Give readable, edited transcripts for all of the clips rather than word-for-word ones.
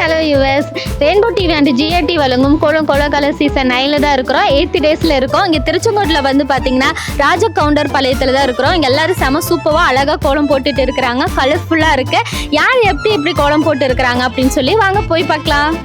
Hello US. Rainbow TV and GRT வழங்கும் கோலம் கோலகல season 9ல தான் இருக்கிறோம். 8th டேஸில் இருக்கோம். இங்கே திருச்செங்கோட்டில் வந்து பார்த்தீங்கன்னா ராஜ கவுண்டர் பாளையத்தில் தான் இருக்கிறோம். இங்கே எல்லாரும் செம சூப்பராக அழகாக கோலம் போட்டுட்டு இருக்கிறாங்க. கலர்ஃபுல்லாக இருக்குது. யார் எப்படி கோலம் போட்டு இருக்கிறாங்க அப்படின்னு சொல்லி வாங்க போய் பார்க்கலாம்.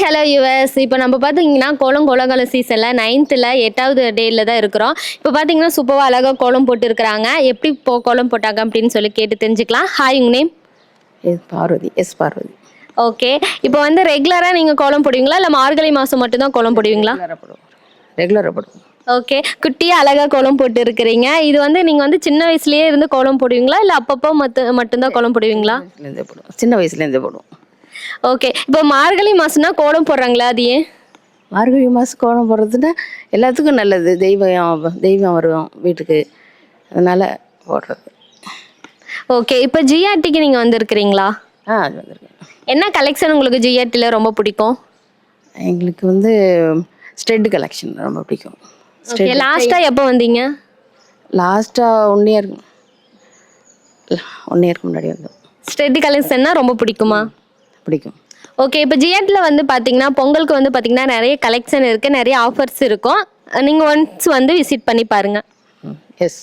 Hello US. இப்போ நம்ம பார்த்தீங்கன்னா கோலம் கோலகல சீசனில் 9th 8வது டேயில் தான் இருக்கிறோம். இப்போ பார்த்தீங்கன்னா சூப்பராக அழகாக கோலம் போட்டு இருக்கிறாங்க. எப்படி கோலம் போட்டாங்க அப்படின்னு சொல்லி கேட்டு தெரிஞ்சுக்கலாம். ஹாய், உங்க நேம்? பார்வதி. பார்வதி. ஓகே. இப்போ வந்து ரெகுலராக நீங்கள் கோலம் போடுவீங்களா இல்லை மார்கழி மாதம் மட்டும்தான் கோலம் போடுவீங்களா? ரெகுலராக போடுவோம். ஓகே. குட்டியாக அழகாக கோலம் போட்டு இருக்கிறீங்க. இது வந்து நீங்கள் வந்து சின்ன வயசுலேயே இருந்து கோலம் போடுவீங்களா இல்லை அப்பப்போ மட்டும்தான் கோலம் போடுவீங்களா? சின்ன வயசுலேருந்தே போடுவோம். ஓகே. இப்போ மார்கழி மாதம்னா கோலம் போடுறாங்களா? அது ஏன்? மார்கழி மாதம் கோலம் போடுறதுன்னா எல்லாத்துக்கும் நல்லது. தெய்வம் வரும் வீட்டுக்கு, அதனால் போடுறது. ஓகே. இப்போ ஜிஆர்டிக்கு நீங்கள் வந்திருக்கிறீங்களா? அது வந்திருக்கேன். என்ன கலெக்ஷன் உங்களுக்கு ஜிஆர்டியில் ரொம்ப பிடிக்கும்? எங்களுக்கு வந்து ஸ்டெட் கலெக்ஷன் ரொம்ப பிடிக்கும். லாஸ்ட்டாக எப்போ வந்தீங்க? லாஸ்ட்டாக 1 இயருக்கு முன்னாடி வந்தோம். ஸ்டெட் கலெக்ஷன்னா ரொம்ப பிடிக்குமா? பிடிக்கும். ஓகே. இப்போ ஜிஆர்டியில் வந்து பார்த்தீங்கன்னா பொங்கலுக்கு வந்து பார்த்தீங்கன்னா நிறைய கலெக்ஷன் இருக்குது, நிறைய ஆஃபர்ஸ் இருக்கும். நீங்கள் ஒன்ஸ் வந்து விசிட் பண்ணி பாருங்கள். எஸ்,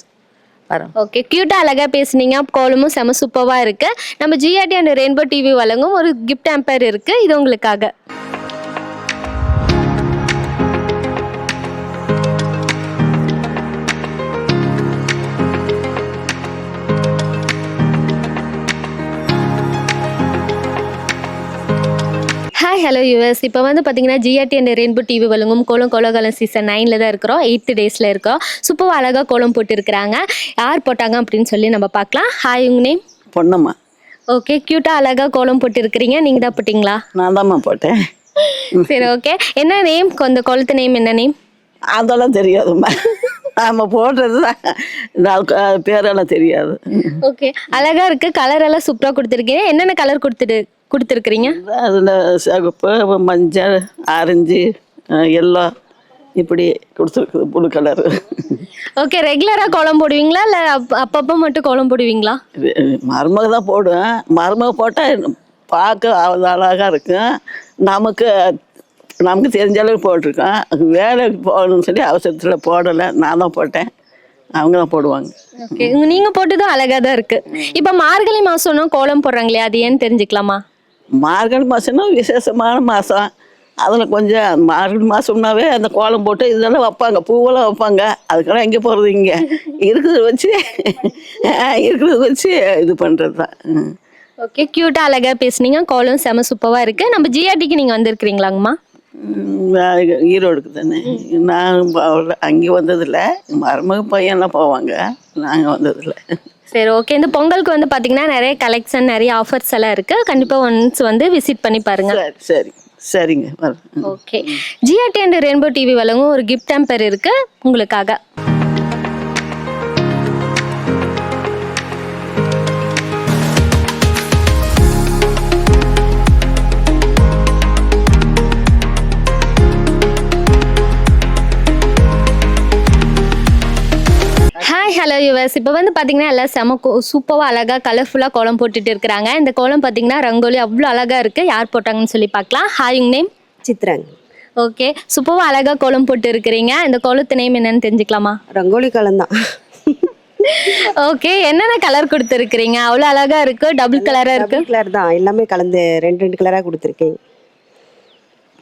வரோம். ஓகே. க்யூட்டாக அழகாக பேசுனீங்க. கோலமும் செம சூப்பராக இருக்குது. நம்ம ஜிஆர்டி அண்ட் ரெயின்போ டிவி வழங்கும் ஒரு கிஃப்ட் ஹேம்பர் இருக்குது. இது உங்களுக்காக. Hi hello US. இப்போ வந்து பார்த்தீங்கன்னா ஜிஆர்டி அண்ட் ரெயின்போ டிவி வழங்கும் கோலம் கோலகலம் சீசன் 9ல் தான் இருக்கிறோம். 8th டேஸில் இருக்கோம். சூப்பராக அழகாக கோலம் போட்டு இருக்கிறாங்க. யார் போட்டாங்க அப்படின்னு சொல்லி நம்ம பார்க்கலாம். ஹாய், உங்க நேம்? பொண்ணம்மா. ஓகே. க்யூட்டாக அழகாக கோலம் போட்டு இருக்கிறீங்க. நீங்கள் தான் போட்டிங்களா? நான் தான்மா போட்டேன். சரி, ஓகே. என்ன நேம்? அந்த கோலத்து நேம் என்ன நேம்? அதெல்லாம் தெரியாதும்மா. நம்ம போடுறது தான், பேரெல்லாம் தெரியாது. ஓகே. அழகாக இருக்குது. கலர் எல்லாம் சூப்பராக கொடுத்துருக்கீங்க. என்னென்ன கலர் கொடுத்துருக்குறீங்க? அதில் சிவப்பு, மஞ்சள், ஆரஞ்சு, எல்லோ இப்படி கொடுத்துருக்குது. Blue colour. ஓகே. ரெகுலராக கோலம் போடுவீங்களா இல்லை அப்பப்போ மட்டும் கோலம் போடுவீங்களா? மருமக தான் போடுவேன். மருமக போட்டால் பார்க்க அழகாக இருக்கும். நமக்கு தெரிஞ்ச அளவுக்கு போட்டிருக்கோம். வேலைக்கு போகணும்னு சொல்லி அவசரத்தில் போடலை. நான் தான் போட்டேன். அவங்க தான் போடுவாங்க. ஓகே. நீங்கள் போட்டதும் அழகாக தான் இருக்குது. இப்போ மார்கழி மாதம்னா கோலம் போடுறாங்களே, அது ஏன்னு தெரிஞ்சுக்கலாமா? மார்கழி மாதம்னா விசேஷமான மாதம். அதில் கொஞ்சம் மார்கழி மாதம்னாவே அந்த கோலம் போட்டு இதெல்லாம் வைப்பாங்க, பூவெல்லாம் வைப்பாங்க. அதுக்கெல்லாம் எங்கே போகிறது, இங்கே இருக்கிறத வச்சு இது பண்ணுறது தான். ஓகே, க்யூட்டாக அழகாக பேசுனீங்க. கோலம் செம சூப்பராக இருக்குது. நம்ம ஜிஆர்டிக்கு நீங்கள் வந்திருக்கிறீங்களாங்கம்மா? ஈரோடுக்கு தானே. நான் அங்கே வந்ததில்லை. மருமக பையன்லாம் போவாங்க, நாங்கள் வந்ததில்லை. சரி, ஓகே. இந்த பொங்கலுக்கு வந்து பார்த்தீங்கன்னா நிறைய கலெக்ஷன், நிறைய ஆஃபர்ஸ் எல்லாம் இருக்குது. கண்டிப்பாக ஒன்ஸ் வந்து விசிட் பண்ணி பாருங்கள். சரி சரி சரிங்க, வரேன். Okay, GRT and rainbow TV வழங்கும் ஒரு கிஃப்ட் டெம்பர் இருக்குது உங்களுக்காக. Hi, hello yours. இப்போ வந்து பார்த்தீங்கன்னா எல்லாம் செம சூப்பராக அழகாக கலர்ஃபுல்லாக கோலம் போட்டுட்டு இருக்கிறாங்க. இந்த கோலம் பார்த்தீங்கன்னா ரங்கோலி அவ்வளோ அழகாக இருக்குது. யார் போட்டாங்கன்னு சொல்லி பார்க்கலாம். ஹாய், உங்க நேம்? சித்ராங்க. ஓகே, சூப்பராக அழகாக கோலம் போட்டு இருக்கிறீங்க. இந்த கோலத்து நேம் என்னன்னு தெரிஞ்சுக்கலாமா? ரங்கோலி கோலம் தான். ஓகே, என்னென்ன கலர் கொடுத்துருக்கிறீங்க? அவ்வளோ அழகாக இருக்குது. டபுள் கலராக இருக்குது. கலர் தான், எல்லாமே கலந்து ரெண்டு கலராக கொடுத்துருக்கேன்.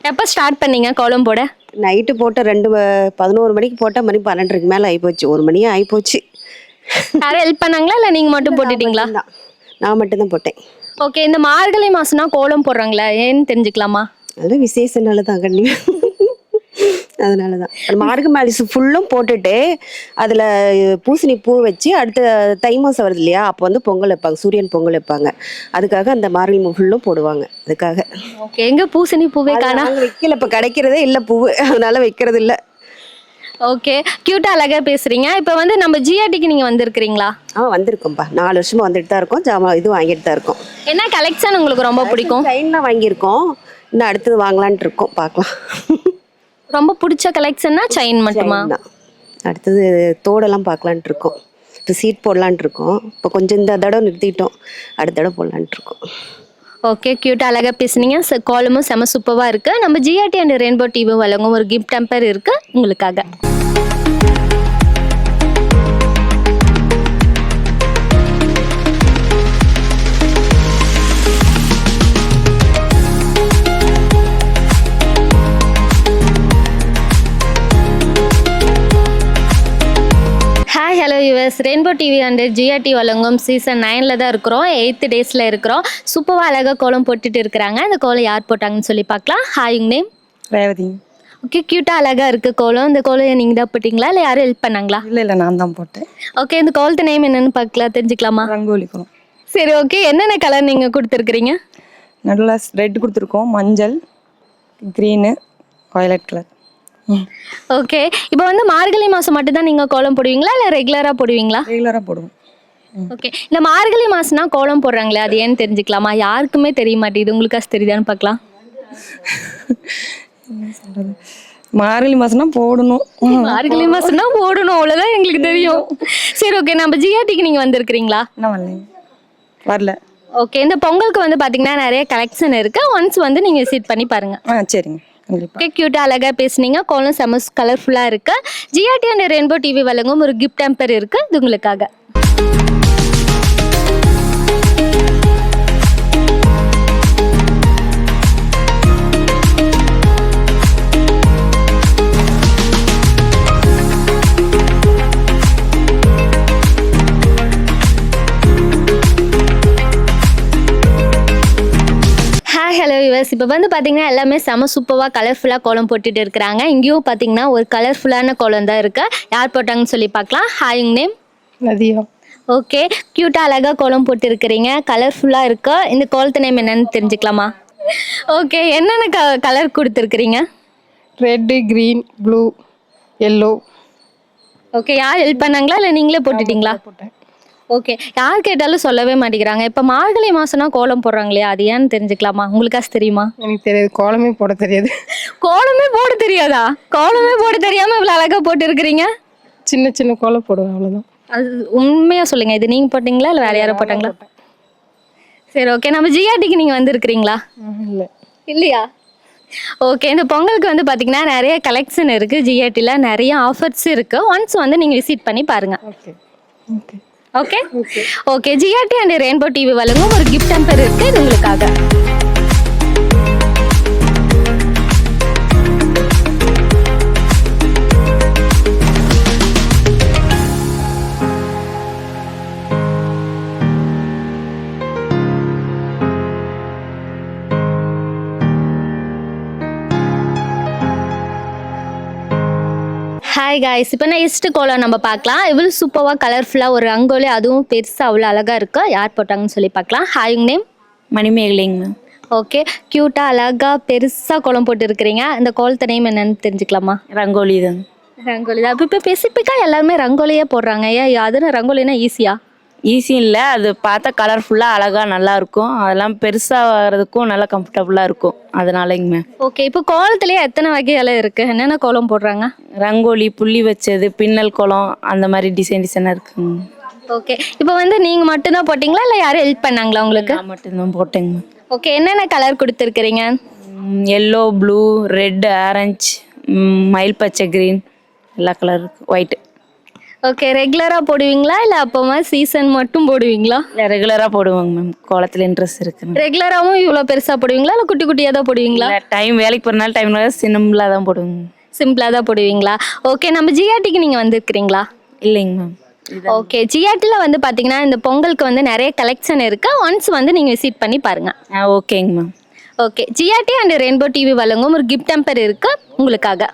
எப்போ ஸ்டார்ட் பண்ணீங்க கோலம் போட? நைட்டு போட்ட 11 மணிக்கு போட்டால் மணி 12க்கு மேலே ஆகிப்போச்சு. 1 மணியே ஆகிப்போச்சு. யாரும் ஹெல்ப் பண்ணாங்களா இல்லை நீங்கள் மட்டும் போட்டுட்டீங்களா? நான் மட்டும்தான் போட்டேன். ஓகே, இந்த மார்கழி மாதம்னா கோலம் போடுறாங்களா, ஏன்னு தெரிஞ்சுக்கலாமா? அதெல்லாம் விசேஷனால தான் கண்டிப்பாக. அதனால தான் மார்கழி மாசு ஃபுல்லும் போட்டுட்டு அதில் பூசணி பூ வச்சு அடுத்த தை மாதம் வருது இல்லையா, அப்போ வந்து பொங்கல் வைப்பாங்க, சூரியன் பொங்கல் வைப்பாங்க. அதுக்காக அந்த மார்கழி ஃபுல்லும் போடுவாங்க. அதுக்காக. ஓகே, எங்கே பூசணி பூவே காணா? வைக்கல, இப்போ கிடைக்கிறதே இல்லை பூவு, அதனால வைக்கிறது இல்லை. ஓகே, க்யூட்டாக அழகாக பேசுகிறீங்க. இப்போ வந்து நம்ம ஜிஆர்டிக்கு நீங்கள் வந்திருக்கிறீங்களா? வந்திருக்கோம்ப்பா. 4 வருஷமா வந்துட்டு தான் இருக்கோம். இது வாங்கிட்டு தான் இருக்கோம். என்ன கலெக்ஷன் உங்களுக்கு ரொம்ப பிடிக்கும்? செயின்லாம் வாங்கியிருக்கோம், இன்னும் அடுத்தது வாங்கலான்ட்டு இருக்கோம், பார்க்கலாம். ரொம்ப பிடிச்ச கலெக்ஷன்னா செயின் மட்டுமா? அடுத்தது தோடெல்லாம் பார்க்கலான்ட்டு இருக்கோம். இப்போ சீட் போடலான்ட்டு இருக்கோம். இப்போ கொஞ்சம் இந்த தடவை நிறுத்திட்டோம், அடுத்த தடவை போடலான்ட்டு இருக்கோம். ஓகே, க்யூட்டாக அழகாக பேசுனீங்க. கோலமும் செம சூப்பராக இருக்குது. நம்ம ஜிஆர்டி அண்ட் ரெயின்போ டிவி வழங்கும் ஒரு கிஃப்ட் டெம்பர் இருக்குது உங்களுக்காக. Hi, hello yours. Rainbow TV and GRT வழங்கும் சீசன் 9ல் தான் இருக்கிறோம். 8th டேஸில் இருக்கிறோம். சூப்பராக அழகாக கோலம் போட்டுட்டு இருக்கிறாங்க. இந்த கோலம் யார் போட்டாங்கன்னு சொல்லி பார்க்கலாம். ஹாய், உங்க நேம்? ரேவதி. ஓகே, க்யூட்டாக அழகாக இருக்குது கோலம். இந்த கோலம் நீங்கள் தான் போட்டிங்களா இல்லை யாரும் ஹெல்ப் பண்ணாங்களா? இல்லை, நான் தான் போட்டேன். ஓகே, இந்த கோலத்து நேம் என்னன்னு பார்க்கலாம், தெரிஞ்சுக்கலாமா? ரங்கோலி கோலம். சரி, ஓகே. என்னென்ன கலர் நீங்கள் கொடுத்துருக்குறீங்க? நல்லா ரெட் கொடுத்துருக்கோம், மஞ்சள், க்ரீனு, வயலட் கலர். ஓகே, இப்போ வந்து மார்கழி மாதம் மட்டும்தான் நீங்கள் கோலம் போடுவீங்களா இல்லை ரெகுலராக போடுவீங்களா? ரெகுலராக போடுவோம். ஓகே, இந்த மார்கழி மாதம்னா கோலம் போடுறாங்களே, அது ஏன்னு தெரிஞ்சுக்கலாமா? யாருக்குமே தெரிய மாட்டேங்குது, உங்களுக்கு தெரியுதான்னு பார்க்கலாம். என்ன சொல்கிறது, மார்கழி மாதம்னா போடணும். மார்கழி மாதம்னா போடணும், அவ்வளோதான் எங்களுக்கு தெரியும். சரி, ஓகே. நம்ம ஜிஆர்டிக்கு நீங்கள் வந்திருக்கிறீங்களா? என்ன வரலைங்க, வரல. ஓகே, இந்த பொங்கலுக்கு வந்து பார்த்தீங்கன்னா நிறைய கலெக்ஷன் இருக்குது. ஒன்ஸ் வந்து நீங்கள் விசிட் பண்ணி பாருங்கள். சரிங்க, கண்டிப்பாக. ஓகே, க்யூட்டாக அழகாக பேசுனீங்க. கோலம் செம கலர்ஃபுல்லாக இருக்குது. ஜிஆர்டி அண்ட் ரெயின்போ டிவி வழங்கும் ஒரு கிஃப்ட் டெம்பர் இருக்குது, இது உங்களுக்காக. Hello yours. இப்போ வந்து பார்த்தீங்கன்னா எல்லாமே செம சூப்பராக கலர்ஃபுல்லாக கோலம் போட்டுட்டு இருக்கிறாங்க. இங்கேயும் பார்த்தீங்கன்னா ஒரு கலர்ஃபுல்லான கோலம் தான் இருக்குது. யார் போட்டாங்கன்னு சொல்லி பார்க்கலாம். ஹாய், உங்க நேம்? நதியா. ஓகே, க்யூட்டாக அழகாக கோலம் போட்டு இருக்கிறீங்க, கலர்ஃபுல்லாக இருக்கு. இந்த கோலத்து நேம் என்னன்னு தெரிஞ்சுக்கலாமா? ஓகே, என்னென்ன கலர் கொடுத்துருக்குறீங்க? Red, green, blue, yellow. Okay, யார் ஹெல்ப் பண்ணாங்களா இல்லை நீங்களே போட்டுட்டீங்களா? போட்டேன். ஓகே, யார் கேட்டாலும் சொல்லவே மாட்டேங்கிறாங்க. இப்போ மார்கழி மாதம்னா கோலம் போடுறாங்களே, அது ஏன்னு தெரிஞ்சுக்கலாமா? உங்களுக்கு தெரியுமா? எனக்கு தெரியாது, கோலமே போட தெரியாது. கோலமே போட தெரியாதா? கோலமே போட தெரியாமல் இவ்வளோ அழகாக போட்டு இருக்கிறீங்க. சின்ன சின்ன கோலம் போடுவேன், அவ்வளோதான். அது உண்மையாக சொல்லுங்கள், இது நீங்கள் போட்டிங்களா இல்லை வேறு யாரும் போட்டாங்களா? சரி, ஓகே. நம்ம ஜிஆர்டிக்கு நீங்கள் வந்திருக்கிறீங்களா? இல்லை. இல்லையா? ஓகே, இந்த பொங்கலுக்கு வந்து பார்த்தீங்கன்னா நிறைய கலெக்ஷன் இருக்குது. ஜிஆர்டியில் நிறைய ஆஃபர்ஸ் இருக்குது. ஒன்ஸ் வந்து நீங்கள் விசிட் பண்ணி பாருங்கள். Okay okay okay okay. GRT and rainbow TV வழங்கும் ஒரு கிஃப்ட் டெம்பர் இருக்குது, இது உங்களுக்காக. ஹாய் காய்ஸ், இப்போ நெக்ஸ்ட் கோலம் நம்ம பார்க்கலாம். இவ்வளோ சூப்பராக கலர்ஃபுல்லாக ஒரு ரங்கோலி, அதுவும் பெருசாக அவ்வளோ அழகாக இருக்கு. யார் போட்டாங்கன்னு சொல்லி பார்க்கலாம். ஹாய், உங்க நேம்? மணிமேகலைங்க மேம். ஓகே, க்யூட்டாக அழகாக பெருசாக கோலம் போட்டு இருக்கிறீங்க. இந்த கோலத்தை நேம் என்னன்னு தெரிஞ்சுக்கலாமா? ரங்கோலி தாங்க. ரங்கோலி தான். இப்போ ஸ்பெசிஃபிக்காக எல்லாருமே ரங்கோலியே போடுறாங்க. ஏன் அதுன்னு ரங்கோலினா ஈஸியா? ஈஸி இல்லை, அது பார்த்தா கலர்ஃபுல்லாக அழகாக நல்லா இருக்கும். அதெல்லாம் பெருசாக வர்றதுக்கும் நல்லா கம்ஃபர்டபுளாக இருக்கும், அதனாலங்க மேம். ஓகே, இப்போ கோலத்துலேயே எத்தனை வகையெல்லாம் இருக்குது? என்னென்ன கோலம் போடுறாங்க? ரங்கோலி, புள்ளி வச்சது, பின்னல் கோலம், அந்த மாதிரி டிசைனாக இருக்குங்க. ஓகே, இப்போ நீங்கள் மட்டும்தான் போட்டிங்களா இல்லை யாரும் ஹெல்ப் பண்ணாங்களா உங்களுக்கு? நான் மட்டும்தான் போட்டேங்க மேம். ஓகே, என்னென்ன கலர் கொடுத்துருக்குறீங்க? எல்லோ, ப்ளூ, ரெட், ஆரஞ்சு, மயில் பச்சை, க்ரீன், எல்லா கலர் இருக்கு, ஒயிட்டு. ஓகே, ரெகுலராக போடுவீங்களா இல்லை அப்போமா சீசன் மட்டும் போடுவீங்களா? இல்லை, ரெகுலராக போடுவாங்க மேம். கோலத்தில் இன்ட்ரெஸ்ட் இருக்குங்க. ரெகுலராகவும் இவ்வளோ பெருசாக போடுவீங்களா இல்லை குட்டி குட்டியாக தான் போடுவீங்களா? டைம் வேலைக்கு போகிறனால டைம்ல சிம்பிளாக தான் போடுவாங்க. சிம்பிளாக தான் போடுவீங்களா? ஓகே, நம்ம ஜிஆர்டிக்கு நீங்கள் வந்திருக்கிறீங்களா? இல்லைங்க மேம். ஓகே, ஜிஆர்டியில் வந்து பார்த்தீங்கன்னா இந்த பொங்கலுக்கு வந்து நிறைய கலெக்ஷன் இருக்குது. ஒன்ஸ் வந்து நீங்கள் விசிட் பண்ணி பாருங்கள். ஓகேங்க ma'am. Okay, GRT and rainbow TV வழங்கும் ஒரு கிஃப்ட் டெம்பர் இருக்குது உங்களுக்காக.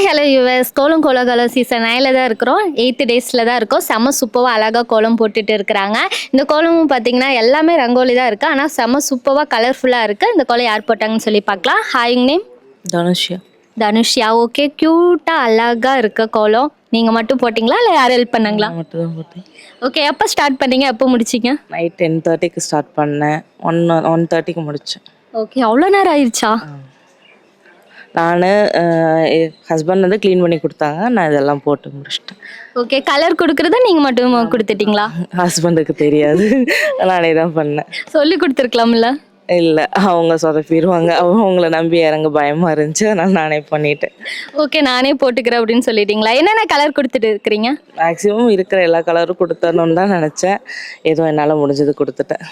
ஹலோ யூஎஸ், கோலம் கோலகாலம் சீசன் 9ல் தான் இருக்கிறோம். 8 டேஸில் தான் இருக்கோம். செம்ம சூப்பராக அழகாக கோலம் போட்டுட்டு இருக்கிறாங்க. இந்த கோலமும் பார்த்தீங்கன்னா எல்லாமே ரங்கோலி தான் இருக்குது, ஆனால் செம்ம சூப்பராக கலர்ஃபுல்லாக இருக்குது. இந்த கோலம் யார் போட்டாங்கன்னு சொல்லி பார்க்கலாம். ஹாய், உங்க நேம்? தனுஷ்யா. தனுஷ்யா. ஓகே, க்யூட்டாக அழகாக இருக்க கோலம் நீங்கள் மட்டும் போட்டிங்களா இல்லை யாரும் ஹெல்ப் பண்ணாங்களா? மட்டும் தான் போட்டேன். ஓகே, எப்போ ஸ்டார்ட் பண்ணீங்க, எப்போ முடிச்சிங்க? நைட் 10:30க்கு ஸ்டார்ட் பண்ணேன், 1:30க்கு முடித்தேன். ஓகே, அவ்வளோ நேரம் ஆயிடுச்சா? நான் ஹஸ்பண்ட் வந்து க்ளீன் பண்ணி கொடுத்தாங்க, நான் இதெல்லாம் போட்டு முடிச்சிட்டேன். ஓகே, கலர் கொடுக்குறத நீங்கள் மட்டும் கொடுத்துட்டீங்களா? ஹஸ்பண்டுக்கு தெரியாது, நானே தான் பண்ணேன். சொல்லி கொடுத்துருக்கலாம்ல? இல்லை, அவங்க சொதப்பிடுவாங்க, அவங்கள நம்பி இறங்க பயமாக இருந்துச்சு, அதனால் நானே பண்ணிட்டேன். ஓகே, நானே போட்டுக்கிறேன் அப்படின்னு சொல்லிட்டீங்களா? என்னென்ன கலர் கொடுத்துட்டு இருக்கிறீங்க? மேக்ஸிமம் இருக்கிற எல்லா கலரும் கொடுத்தரணும்னு தான் நினச்சேன். ஏதோ என்னால் முடிஞ்சது கொடுத்துட்டேன்.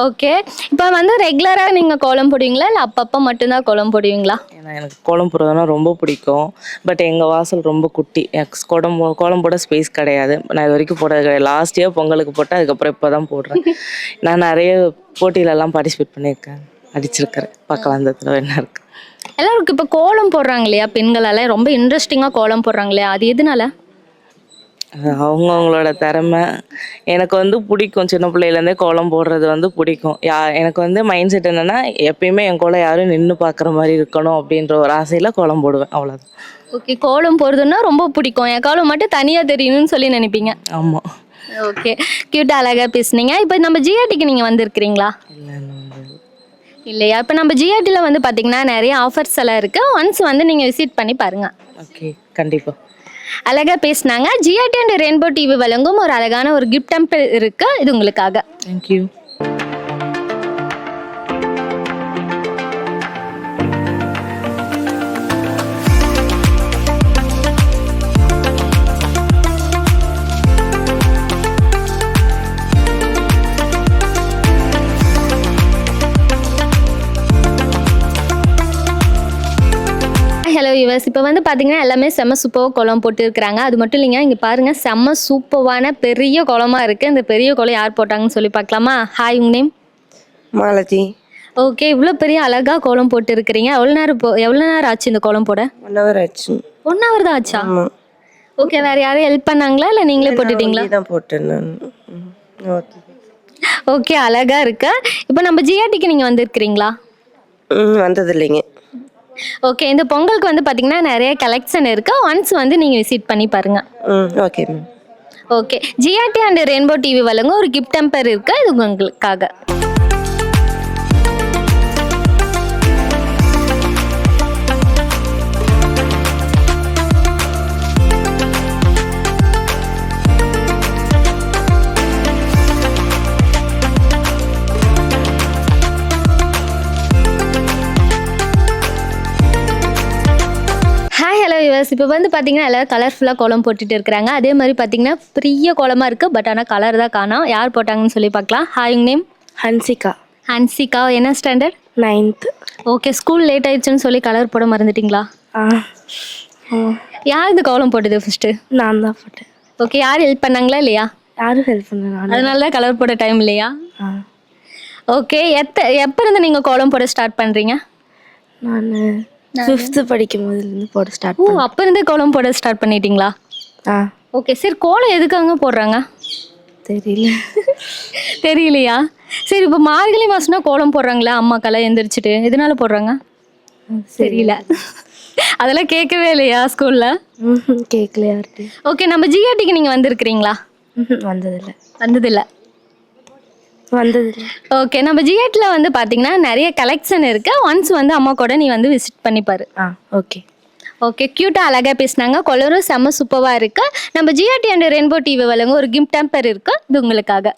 ஓகே, இப்போ வந்து ரெகுலராக நீங்கள் கோலம் போடுவீங்களா இல்லை அப்பப்போ மட்டும்தான் கோலம் போடுவீங்களா? ஏன்னா எனக்கு கோலம் போடுறதுனா ரொம்ப பிடிக்கும். பட் எங்கள் வாசல் ரொம்ப குட்டி, எனக்கு கோலம் போட ஸ்பேஸ் கிடையாது. நான் இது வரைக்கும் போட்டது கிடையாது. லாஸ்ட் இயர் பொங்கலுக்கு போட்டேன், அதுக்கப்புறம் இப்போ தான் போடுறேன். நான் நிறைய போட்டியிலலாம் பார்ட்டிசிபேட் பண்ணியிருக்கேன், அடிச்சிருக்கிறேன். பார்க்கலாம் அந்த தடவை என்ன இருக்குது. எல்லாருக்கும் இப்போ கோலம் போடுறாங்க இல்லையா, பெண்களெல்லாம் ரொம்ப இன்ட்ரெஸ்டிங்காக கோலம் போடுறாங்க இல்லையா, அது எதனால? அவங்கவுங்களோட திறமை. எனக்கு வந்து பிடிக்கும், சின்ன பிள்ளையிலேருந்தே கோலம் போடுறது வந்து பிடிக்கும். எனக்கு வந்து மைண்ட் செட் என்னென்னா, எப்பயுமே என் கோலம் யாரும் நின்று பார்க்குற மாதிரி இருக்கணும் அப்படின்ற ஒரு ஆசையில் கோலம் போடுவேன், அவ்வளோதான். ஓகே, கோலம் போடுறதுன்னா ரொம்ப பிடிக்கும். என் கோலம் மட்டும் தனியாக தெரியணும்னு சொல்லி நினைப்பீங்க? ஆமாம். ஓகே, க்யூட்டாக அழகாக பேசுனீங்க. இப்போ நம்ம ஜிஆர்டிக்கு நீங்கள் வந்திருக்கிறீங்களா? இல்லையா? இப்போ நம்ம ஜிஆர்டியில் வந்து பார்த்தீங்கன்னா நிறைய ஆஃபர்ஸ் எல்லாம் இருக்குது. ஒன்ஸ் வந்து நீங்கள் விசிட் பண்ணி பாருங்கள். ஓகே, கண்டிப்பாக. அழகாக பேசினாங்க. ஜிஆர்டி அண்ட் ரெயின்போ டிவி வழங்கும் ஒரு அழகான ஒரு கிஃப்ட் டெம்பர் இருக்குது, இது உங்களுக்காக. தேங்க்யூ. ஹலோ யுவர்ஸ், இப்போ வந்து பார்த்தீங்கன்னா எல்லாமே செம்ம சூப்பராக கோலம் போட்டு இருக்கிறாங்க. அது மட்டும் இல்லைங்க, இங்கே பாருங்கள் செம்ம சூப்பரான பெரிய கோலமாக இருக்குது. இந்த பெரிய கோலம் யார் போட்டாங்கன்னு சொல்லி பார்க்கலாமா? ஹாய், உங்க நேம்? மாலதி. ஓகே, இவ்வளோ பெரிய அழகாக கோலம் போட்டு இருக்கிறீங்க. எவ்வளோ நேரம் ஆச்சு இந்த கோலம் போட? 1 hour ஆச்சு. 1 hour தான் ஆச்சா? ஆமாம். ஓகே, வேறு யாரும் ஹெல்ப் பண்ணாங்களா இல்லை நீங்களே போட்டுட்டீங்களா? தான் போட்டேன் நான். ஓகே. ஓகே, அழகாக இருக்கு. இப்போ நம்ம ஜிஆர்டிக்கு நீங்கள் வந்திருக்கிறீங்களா? வந்தது இல்லைங்க. ஓகே, இந்த பொங்கலுக்கு வந்து பார்த்தீங்கன்னா நிறைய கலெக்ஷன் இருக்குது. ஒன்ஸ் வந்து நீங்கள் விசிட் பண்ணி பாருங்கள். Okay ma'am. Okay, GRT and rainbow TV வழங்கும் ஒரு கிஃப்ட் டெம்பர் இருக்குது, இது உங்களுக்காக. இப்போ வந்து பார்த்தீங்கன்னா எல்லாரும் கலர்ஃபுல்லாக கோலம் போட்டுட்டு இருக்கிறாங்க. அதே மாதிரி பார்த்தீங்கன்னா பெரிய கோலமாக இருக்குது, பட் ஆனால் கலர் தான் காணோம். யார் போட்டாங்கன்னு சொல்லி பார்க்கலாம். ஹாய், உங்க நேம்? ஹன்சிகா. ஹன்சிகா என்ன standard? 9th. Okay, school late ஆயிடுச்சுன்னு சொல்லி கலர் போட மறந்துட்டீங்களா? யார் இந்த கோலம் போட்டது ஃபர்ஸ்ட்டு? நான் தான் போட்டேன். ஓகே, யார் ஹெல்ப் பண்ணாங்களா இல்லையா? யாரும் ஹெல்ப் பண்ணல, நான். அதனால தான் கலர் போட டைம் இல்லையா? ஓகே, எப்போ இருந்து நீங்கள் கோலம் போட ஸ்டார்ட் பண்ணுறீங்க? நான் 5th படிக்கும் போதுலேருந்து போட ஸ்டார்ட் ஓ, அப்போ இருந்தே கோலம் போட ஸ்டார்ட் பண்ணிட்டீங்களா? ஓகே, சரி, கோலம் எதுக்காக போடுறாங்க? தெரியல. தெரியலையா? சரி, இப்போ மார்கழி மாசம்னா கோலம் போடுறாங்களா அம்மாக்கெல்லாம் எந்திரிச்சிட்டு, எதனால போடுறாங்க? தெரியல. அதெல்லாம் கேட்கவே இல்லையா ஸ்கூல்ல? கேட்கல யார்கிட்ட. ஓகே, நம்ம ஜிஆர்டிக்கு நீங்கள் வந்திருக்கிறீங்களா? வந்ததில்லை. வந்ததில்லை. ஓகே, நம்ம ஜிஆர்டியில் வந்து பார்த்தீங்கன்னா நிறைய கலெக்ஷன் இருக்கு. ஒன்ஸ் வந்து அம்மா கூட நீ வந்து விசிட் பண்ணிப்பாரு. ஓகே. ஓகே, க்யூட்டாக அழகாக பேசினாங்க. கொலரும் செம்ம சூப்பராக இருக்கு. நம்ம ஜிஆர்டி அண்ட் ரெயின்போ டிவி வழங்க ஒரு கிஃப்ட் டெம்பர் இருக்கு, இது உங்களுக்காக.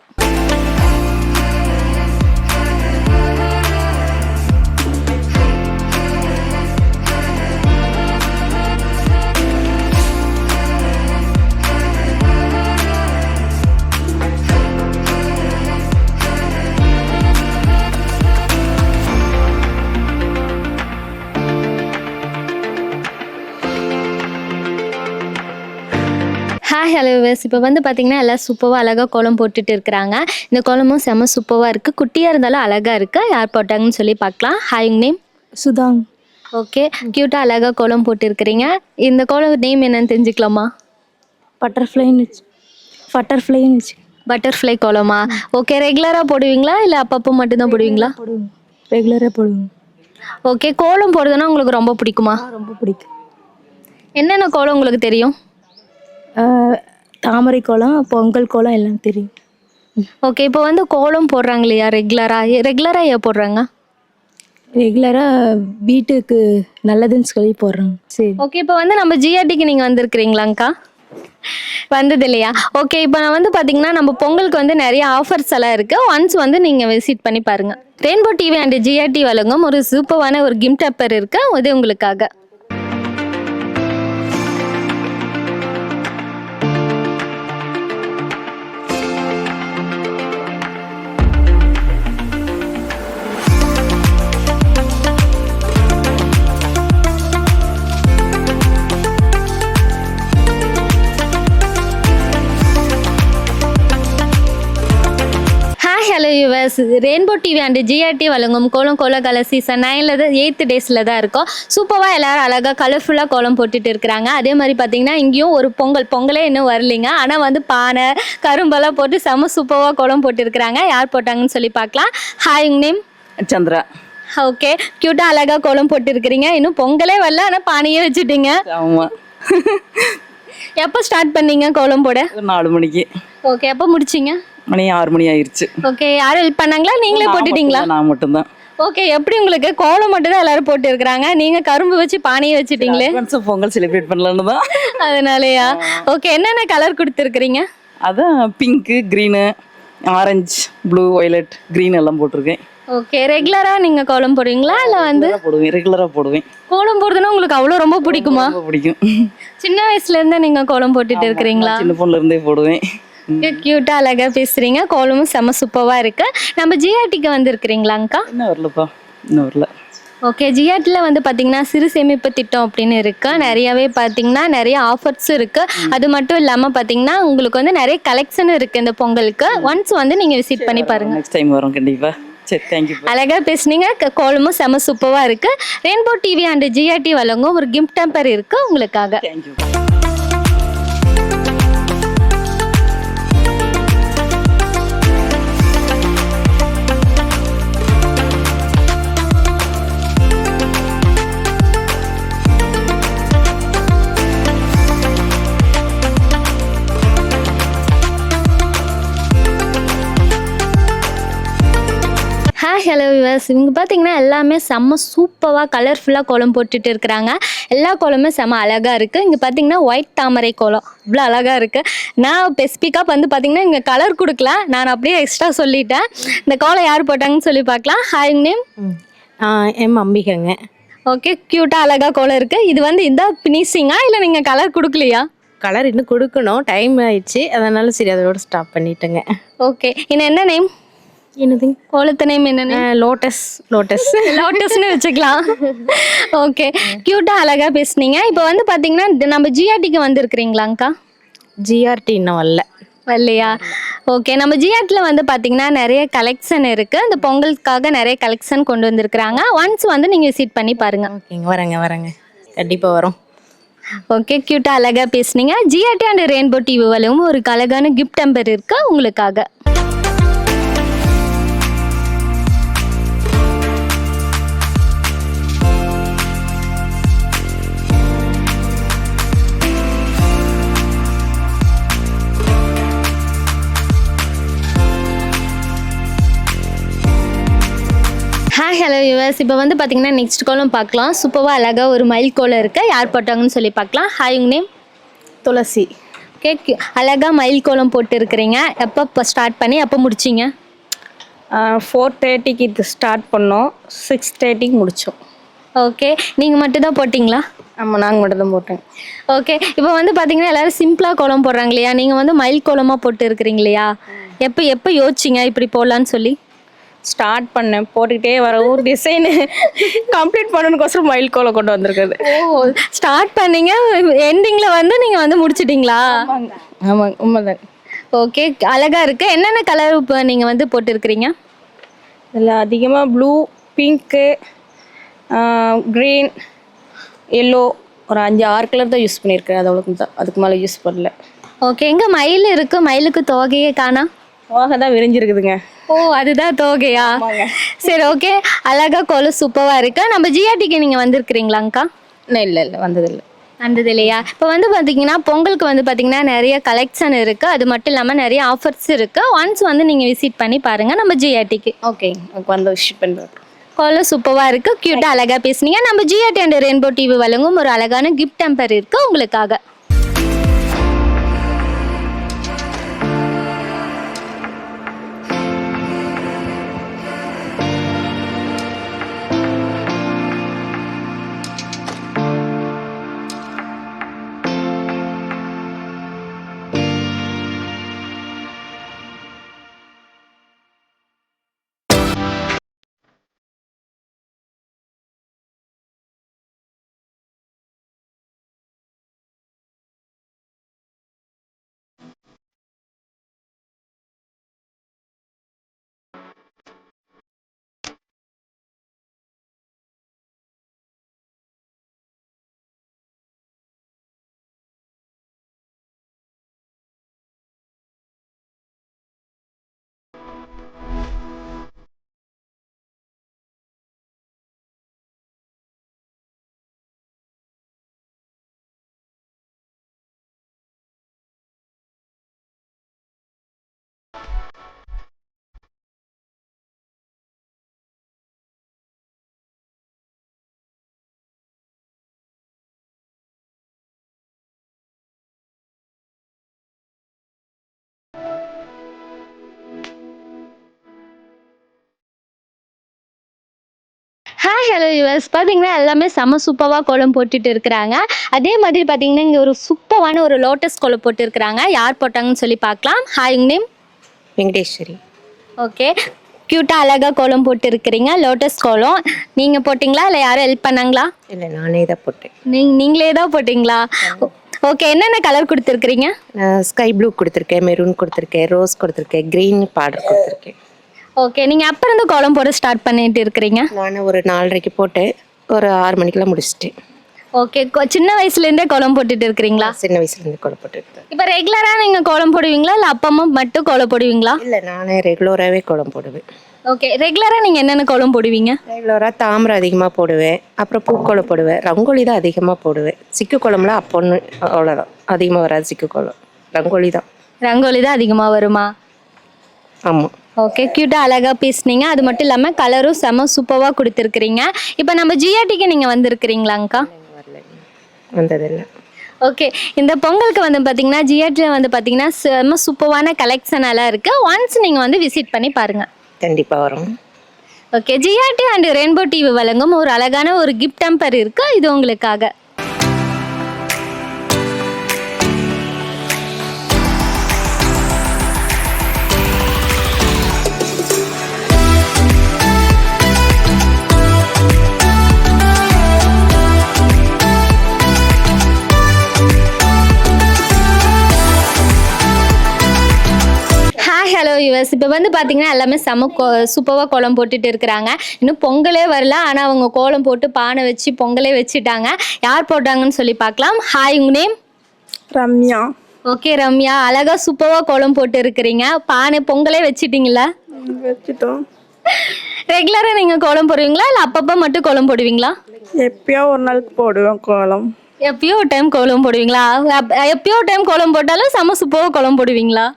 ஹாய் ஹலோ வேஸ், இப்போ வந்து பார்த்தீங்கன்னா எல்லாம் சூப்பராக அழகாக கோலம் போட்டுட்டு இருக்கிறாங்க. இந்த கோலமும் செம்ம சூப்பராக இருக்குது. குட்டியாக இருந்தாலும் அழகாக இருக்குது. யார் போட்டாங்கன்னு சொல்லி பார்க்கலாம். ஹாய், உங்கள் நேம்? சுதாங். ஓகே, க்யூட்டாக அழகாக கோலம் போட்டுருக்கிறீங்க. இந்த கோலம் நேம் என்னன்னு தெரிஞ்சுக்கலாமா? பட்டர்ஃப்ளைன்னு பட்டர்ஃப்ளை கோலமா? ஓகே, ரெகுலராக போடுவீங்களா இல்லை அப்பப்போ மட்டும்தான் போடுவீங்களா? ரெகுலராக போடுவோம். ஓகே, கோலம் போடுறதுன்னா உங்களுக்கு ரொம்ப பிடிக்குமா? ரொம்ப பிடிக்கும். என்னென்ன கோலம் உங்களுக்கு தெரியும்? தாமரை கோலம், பொங்கல் கோலம் எல்லாம் தெரியும். ஓகே, இப்போ வந்து கோலம் போடுறாங்க இல்லையா ரெகுலராக ஏன் போடுறாங்க? ரெகுலராக வீட்டுக்கு நல்லதுன்னு சொல்லி போடுறாங்க. சரி. ஓகே, இப்போ வந்து நம்ம ஜிஆர்டிக்கு நீங்கள் வந்திருக்கிறீங்களாங்க்கா? வந்தது இல்லையா? ஓகே, இப்போ நான் வந்து பார்த்தீங்கன்னா நம்ம பொங்கலுக்கு வந்து நிறைய ஆஃபர்ஸ் எல்லாம் இருக்குது. ஒன்ஸ் வந்து நீங்கள் விசிட் பண்ணி பாருங்கள். ரெயின்போ டிவி அண்ட் ஜிஆர்டி வழங்கும் ஒரு சூப்பரான ஒரு கிஃப்ட் டெம்பர் இருக்குது, இது உங்களுக்காக. Hello viewers, rainbow TV and GRT வழங்கும் கோலம் கலர் சீசன் 9ல் 8th டேஸில் தான் இருக்கும். சூப்பராக எல்லோரும் அழகாக கலர்ஃபுல்லாக கோலம் போட்டுட்டு இருக்கிறாங்க. அதே மாதிரி பார்த்தீங்கன்னா இங்கேயும் ஒரு பொங்கலே இன்னும் வரலைங்க. ஆனால் வந்து பானை கரும்பெல்லாம் போட்டு செம்ம சூப்பராக கோலம் போட்டுருக்குறாங்க. யார் போட்டாங்கன்னு சொல்லி பார்க்கலாம். ஹாய், உங்கள் நேம்? சந்திரா. ஓகே, க்யூட்டாக அழகாக கோலம் போட்டுருக்கிறீங்க. இன்னும் பொங்கலே வரல, ஆனால் பானையே வச்சுட்டீங்க. ஆமாம். எப்போ ஸ்டார்ட் பண்ணீங்க கோலம் போட? 4 மணிக்கு. ஓகே, எப்போ முடிச்சிங்க? மணி 6 மணி ஆயிடுச்சு. ஓகே, யாரும் ஹெல்ப் பண்ணாங்களா நீங்களே போட்டுட்டீங்களா? நான் மட்டும்தான். ஓகே, எப்படி உங்களுக்கு கோலம் மட்டும் தான் எல்லாரும் போட்டு இருக்கிறாங்க, நீங்க கரும்பு வச்சு பானையை வச்சுட்டீங்களே? பொங்கல் செலிப்ரேட் பண்ணலான்னு தான். அதனாலயா? ஓகே, என்னென்ன கலர் கொடுத்துருக்குறீங்க? அதான் pink, green, orange, blue, violet, green எல்லாம் போட்டிருக்கேன். ஓகே, ரெகுலரா நீங்க கோலம் போடுவீங்களா இல்ல வந்து? ரெகுலரா போடுவேன். கோலம் போடுறதுன்னா உங்களுக்கு அவ்வளவு ரொம்ப பிடிக்குமா? ரொம்ப பிடிக்கும். சின்ன வயசுல இருந்தே நீங்க கோலம் போட்டுட்டு இருக்கிறீங்களா? சின்ன பொண்ணுல இருந்தே போடுவேன். கியூட்டா அழகா பேசுறீங்க. கோலமும் செம சூப்பரா இருக்கு. நம்ம ஜிஆர்டிக்கு வந்திருக்கிறீங்களாங்கக்கா? இன்னும் வரலப்பா, இன்னும் வரல. ஓகே, ஜிஆர்டியில் வந்து பார்த்தீங்கன்னா சிறு சேமிப்பு திட்டம் அப்படின்னு இருக்கு. நிறையவே பார்த்தீங்கன்னா நிறைய ஆஃபர்ஸ் இருக்கு. அது மட்டும் இல்லாமல் பார்த்தீங்கன்னா உங்களுக்கு வந்து நிறைய கலெக்ஷன் இருக்கு இந்த பொங்கலுக்கு. ஒன்ஸ் வந்து நீங்க விசிட் பண்ணி பாருங்க. நெக்ஸ்ட் டைம் வரோம் கண்டிப்பா. சரி, தேங்க்யூ. அழகா பேசுனீங்க. கோலமும் செம சூப்பரா இருக்கு. ரெயின்போ டிவி அண்ட் ஜிஆர்டி வழங்கும் ஒரு கிஃப்ட் டெம்பர் இருக்கு உங்களுக்காக. தேங்க்யூ. ஹாய் ஹலோ விவர்ஸ், இவங்க பார்த்தீங்கன்னா எல்லாமே செம்ம சூப்பராக கலர்ஃபுல்லாக கோலம் போட்டுட்டு இருக்கிறாங்க. எல்லா கோலமே செம்ம அழகாக இருக்குது. இங்கே பார்த்தீங்கன்னா ஒயிட் தாமரை கோலம் இவ்வளோ அழகாக இருக்குது. நான் ஸ்பெசிஃபிக்காக வந்து பார்த்தீங்கன்னா இங்கே கலர் கொடுக்கல, நான் அப்படியே எக்ஸ்ட்ரா சொல்லிட்டேன். இந்த கோலம் யார் போட்டாங்கன்னு சொல்லி பார்க்கலாம். Hi, name? எம் அம்பிகங்க. ஓகே, க்யூட்டாக அழகாக கோலம் இருக்குது. இது வந்து இதான் ஃபினிஷிங்கா இல்லை நீங்கள் கலர் கொடுக்கலையா? கலர் இன்னும் கொடுக்கணும், டைம் ஆயிடுச்சு, அதனால சரி அதோட ஸ்டாப் பண்ணிட்டேங்க. ஓகே, இன்னும் என்ன நேம்? என்னது கோலத்து நேம் என்னன்னு? லோட்டஸ் லோட்டஸ் லோட்டஸ்னு வச்சுக்கலாம். ஓகே, க்யூட்டாக அழகாக பேசுனீங்க. இப்போ வந்து பார்த்தீங்கன்னா நம்ம ஜிஆர்டிக்கு வந்திருக்கிறீங்களாங்க்கா? ஜிஆர்டி இன்னும் வரல. வரலையா? ஓகே, நம்ம ஜிஆர்டியில் வந்து பார்த்தீங்கன்னா நிறைய கலெக்ஷன் இருக்குது. இந்த பொங்கலுக்காக நிறைய கலெக்ஷன் கொண்டு வந்திருக்கிறாங்க. ஒன்ஸ் வந்து நீங்கள் விசிட் பண்ணி பாருங்கள். ஓகேங்க, வரேங்க கண்டிப்பாக வரோம். ஓகே, க்யூட்டாக அழகாக பேசுனீங்க. ஜிஆர்டி அண்ட் ரெயின்போ டிவி வழங்கும் ஒரு அழகான கிஃப்ட் டெம்பர் இருக்கு உங்களுக்காக. ஹாய் ஹலோ யூவர்ஸ், இப்போ வந்து பார்த்தீங்கன்னா நெக்ஸ்ட் கோலம் பார்க்கலாம். சூப்பராக அழகாக ஒரு மயில் கோலம் இருக்குது. யார் போட்டாங்கன்னு சொல்லி பார்க்கலாம். ஹாய், உங்கள் நேம்? துளசி. ஓகே, அழகாக மயில் கோலம் போட்டு இருக்கிறீங்க. எப்போ ஸ்டார்ட் பண்ணி எப்போ முடிச்சிங்க? 4:30க்கு இது ஸ்டார்ட் பண்ணோம், 6:30க்கு முடித்தோம். ஓகே, நீங்கள் மட்டும் தான் போட்டிங்களா? ஆமாம், நாங்கள் மட்டும் தான் போட்டோம். ஓகே, இப்போ வந்து பார்த்தீங்கன்னா எல்லோரும் சிம்பிளாக கோலம் போடுறாங்க இல்லையா? நீங்கள் வந்து மயில் கோலமாக போட்டு இருக்கிறீங்க இல்லையா? எப்போ யோசிச்சிங்க இப்படி போடலான்னு சொல்லி? ஸ்டார்ட் பண்ணேன், போட்டுக்கிட்டே வரவும் டிசைனு கம்ப்ளீட் பண்ணணுக்கோசரம் மயில் கோலம் கொண்டு வந்திருக்குது. ஓ, ஸ்டார்ட் பண்ணீங்க, எண்டிங்கில் வந்து நீங்கள் வந்து முடிச்சிட்டிங்களா? ஆமாங்க, உண்மைதான். ஓகே, அழகாக இருக்குது. என்னென்ன கலர் இப்போ நீங்கள் வந்து போட்டுருக்கிறீங்க? இதில் அதிகமாக ப்ளூ, பிங்க்கு, க்ரீன், எல்லோ, ஒரு 5-6 கலர் தான் யூஸ் பண்ணியிருக்கேன். அது அவ்வளோக்கு தான், அதுக்கு மேலே யூஸ் பண்ணல. ஓகே, எங்கே மயில் இருக்குது? மயிலுக்கு தோகையே காணா? தோகை தான் விரிஞ்சிருக்குதுங்க. ஓ, அதுதான் தோகையா? சரி, ஓகே, அழகாக கோலம் சூப்பராக இருக்குது. நம்ம ஜிஆர்டிக்கு நீங்கள் வந்திருக்கிறீங்களாங்க்கா? இல்லை வந்ததில்லை. வந்தது இல்லையா? இப்போ வந்து பார்த்தீங்கன்னா பொங்கலுக்கு வந்து பார்த்தீங்கன்னா நிறைய கலெக்ஷன் இருக்குது. அது மட்டும் இல்லாமல் நிறைய ஆஃபர்ஸ் இருக்குது. ஒன்ஸ் வந்து நீங்கள் விசிட் பண்ணி பாருங்கள் நம்ம ஜிஆர்டிக்கு. ஓகே, வந்து விசிட் பண்ணுறோம். கோலம் சூப்பராக இருக்குது. க்யூட்டாக அழகாக பேசுனீங்க. நம்ம ஜிஆர்டி அண்ட் ரெயின்போ டிவி வழங்கும் ஒரு அழகான கிஃப்ட் டெம்பர் இருக்குது உங்களுக்காக. ஹாய் ஹலோ யூவர்ஸ், பார்த்தீங்கன்னா எல்லாமே செம்ம சூப்பராக கோலம் போட்டுட்டு இருக்கிறாங்க. அதே மாதிரி பார்த்தீங்கன்னா இங்கே ஒரு சூப்பரான ஒரு லோட்டஸ் கோலம் போட்டு இருக்கிறாங்க. யார் போட்டாங்கன்னு சொல்லி பார்க்கலாம். ஹாய், உங்கள் நேம்? வெங்கடேஸ்வரி. ஓகே, க்யூட்டாக அழகாக கோலம் போட்டு இருக்கிறீங்க. லோட்டஸ் கோலம் நீங்கள் போட்டிங்களா இல்லை யாரும் ஹெல்ப் பண்ணாங்களா? இல்லை, நானே தான் போட்டேன். நீங்களே தான் போட்டிங்களா? ஓகே, என்னென்ன கலர் கொடுத்துருக்குறீங்க? ஸ்கை ப்ளூ கொடுத்துருக்கேன், மெரூன் கொடுத்துருக்கேன், ரோஸ் கொடுத்துருக்கேன், க்ரீன் பார்டர் கொடுத்துருக்கேன். ஓகே, நீங்கள் அப்போ இருந்து கோலம் போட ஸ்டார்ட் பண்ணிட்டு இருக்கிறீங்க? நான் ஒரு 4:30க்கு போட்டேன், ஒரு 6 மணிக்கெல்லாம் முடிச்சிட்டேன். ஓகே, சின்ன வயசுலேருந்தே கோலம் போட்டுட்டு இருக்கிறீங்களா? சின்ன வயசுலேருந்து கோலம் போட்டுருக்கேன். இப்போ ரெகுலராக நீங்கள் கோலம் போடுவீங்களா இல்லை அப்பா அம்மா மட்டும் கோலம் போடுவீங்களா? இல்லை, நானே ரெகுலராகவே கோலம் போடுவேன். ஓகே, ரெகுலராக நீங்கள் என்னென்ன கோலம் போடுவீங்க? ரெகுலராக தாமரை அதிகமாக போடுவேன், அப்புறம் பூக்கோலம் போடுவேன், ரங்கோலி தான் அதிகமாக போடுவேன். சிக்கு கோலம்லாம் அப்போன்னு அவ்வளோதான், அதிகமாக வராது. சிக்கு கோலம் ரங்கோலி தான். ரங்கோலி தான் அதிகமாக வருமா? ஆமாம். ஓகே, க்யூட்டாக அழகாக பேசுனீங்க. அது மட்டும் இல்லாமல் கலரும் செம சூப்பராக கொடுத்துருக்குறீங்க. இப்போ நம்ம ஜிஆர்டிக்கு நீங்கள் வந்திருக்கிறீங்களாங்க்கா? வந்ததில்லை. ஓகே, இந்த பொங்கலுக்கு வந்து பார்த்தீங்கன்னா ஜிஆர்டியில் வந்து பார்த்தீங்கன்னா செம சூப்பரான கலெக்ஷன் எல்லாம் இருக்குது. ஒன்ஸ் நீங்கள் வந்து விசிட் பண்ணி பாருங்கள். கண்டிப்பாக வரும். Okay, GRT and rainbow TV வழங்கும் ஒரு அழகான ஒரு கிஃப்ட் டெம்பர் இருக்குது, இது உங்களுக்காக. Hello yours. இப்போ வந்து பார்த்தீங்கன்னா எல்லாமே சூப்பராக கோலம் போட்டுட்டு இருக்கிறாங்க. இன்னும் பொங்கலே வரல, ஆனால் அவங்க கோலம் போட்டு பானை வச்சு பொங்கலே வச்சுட்டாங்க. யார் போட்டாங்கன்னு சொல்லி பார்க்கலாம். ஹாய், உங்க நேம்? ரம்யா. ஓகே ரம்யா, அழகா சூப்பராக கோலம் போட்டு இருக்கிறீங்க. பானை பொங்கலே வச்சுட்டீங்களா? வச்சுட்டோம். ரெகுலராக நீங்கள் கோலம் போடுவீங்களா இல்லை அப்பப்போ மட்டும் கோலம் போடுவீங்களா? எப்பயோ ஒரு நாளுக்கு போடுவேன் கோலம். எப்பயோ ஒரு டைம் கோலம் போடுவீங்களா? எப்பயோ ஒரு டைம் கோலம் போட்டாலும் செம சூப்பராக கோலம் போடுவீங்களா?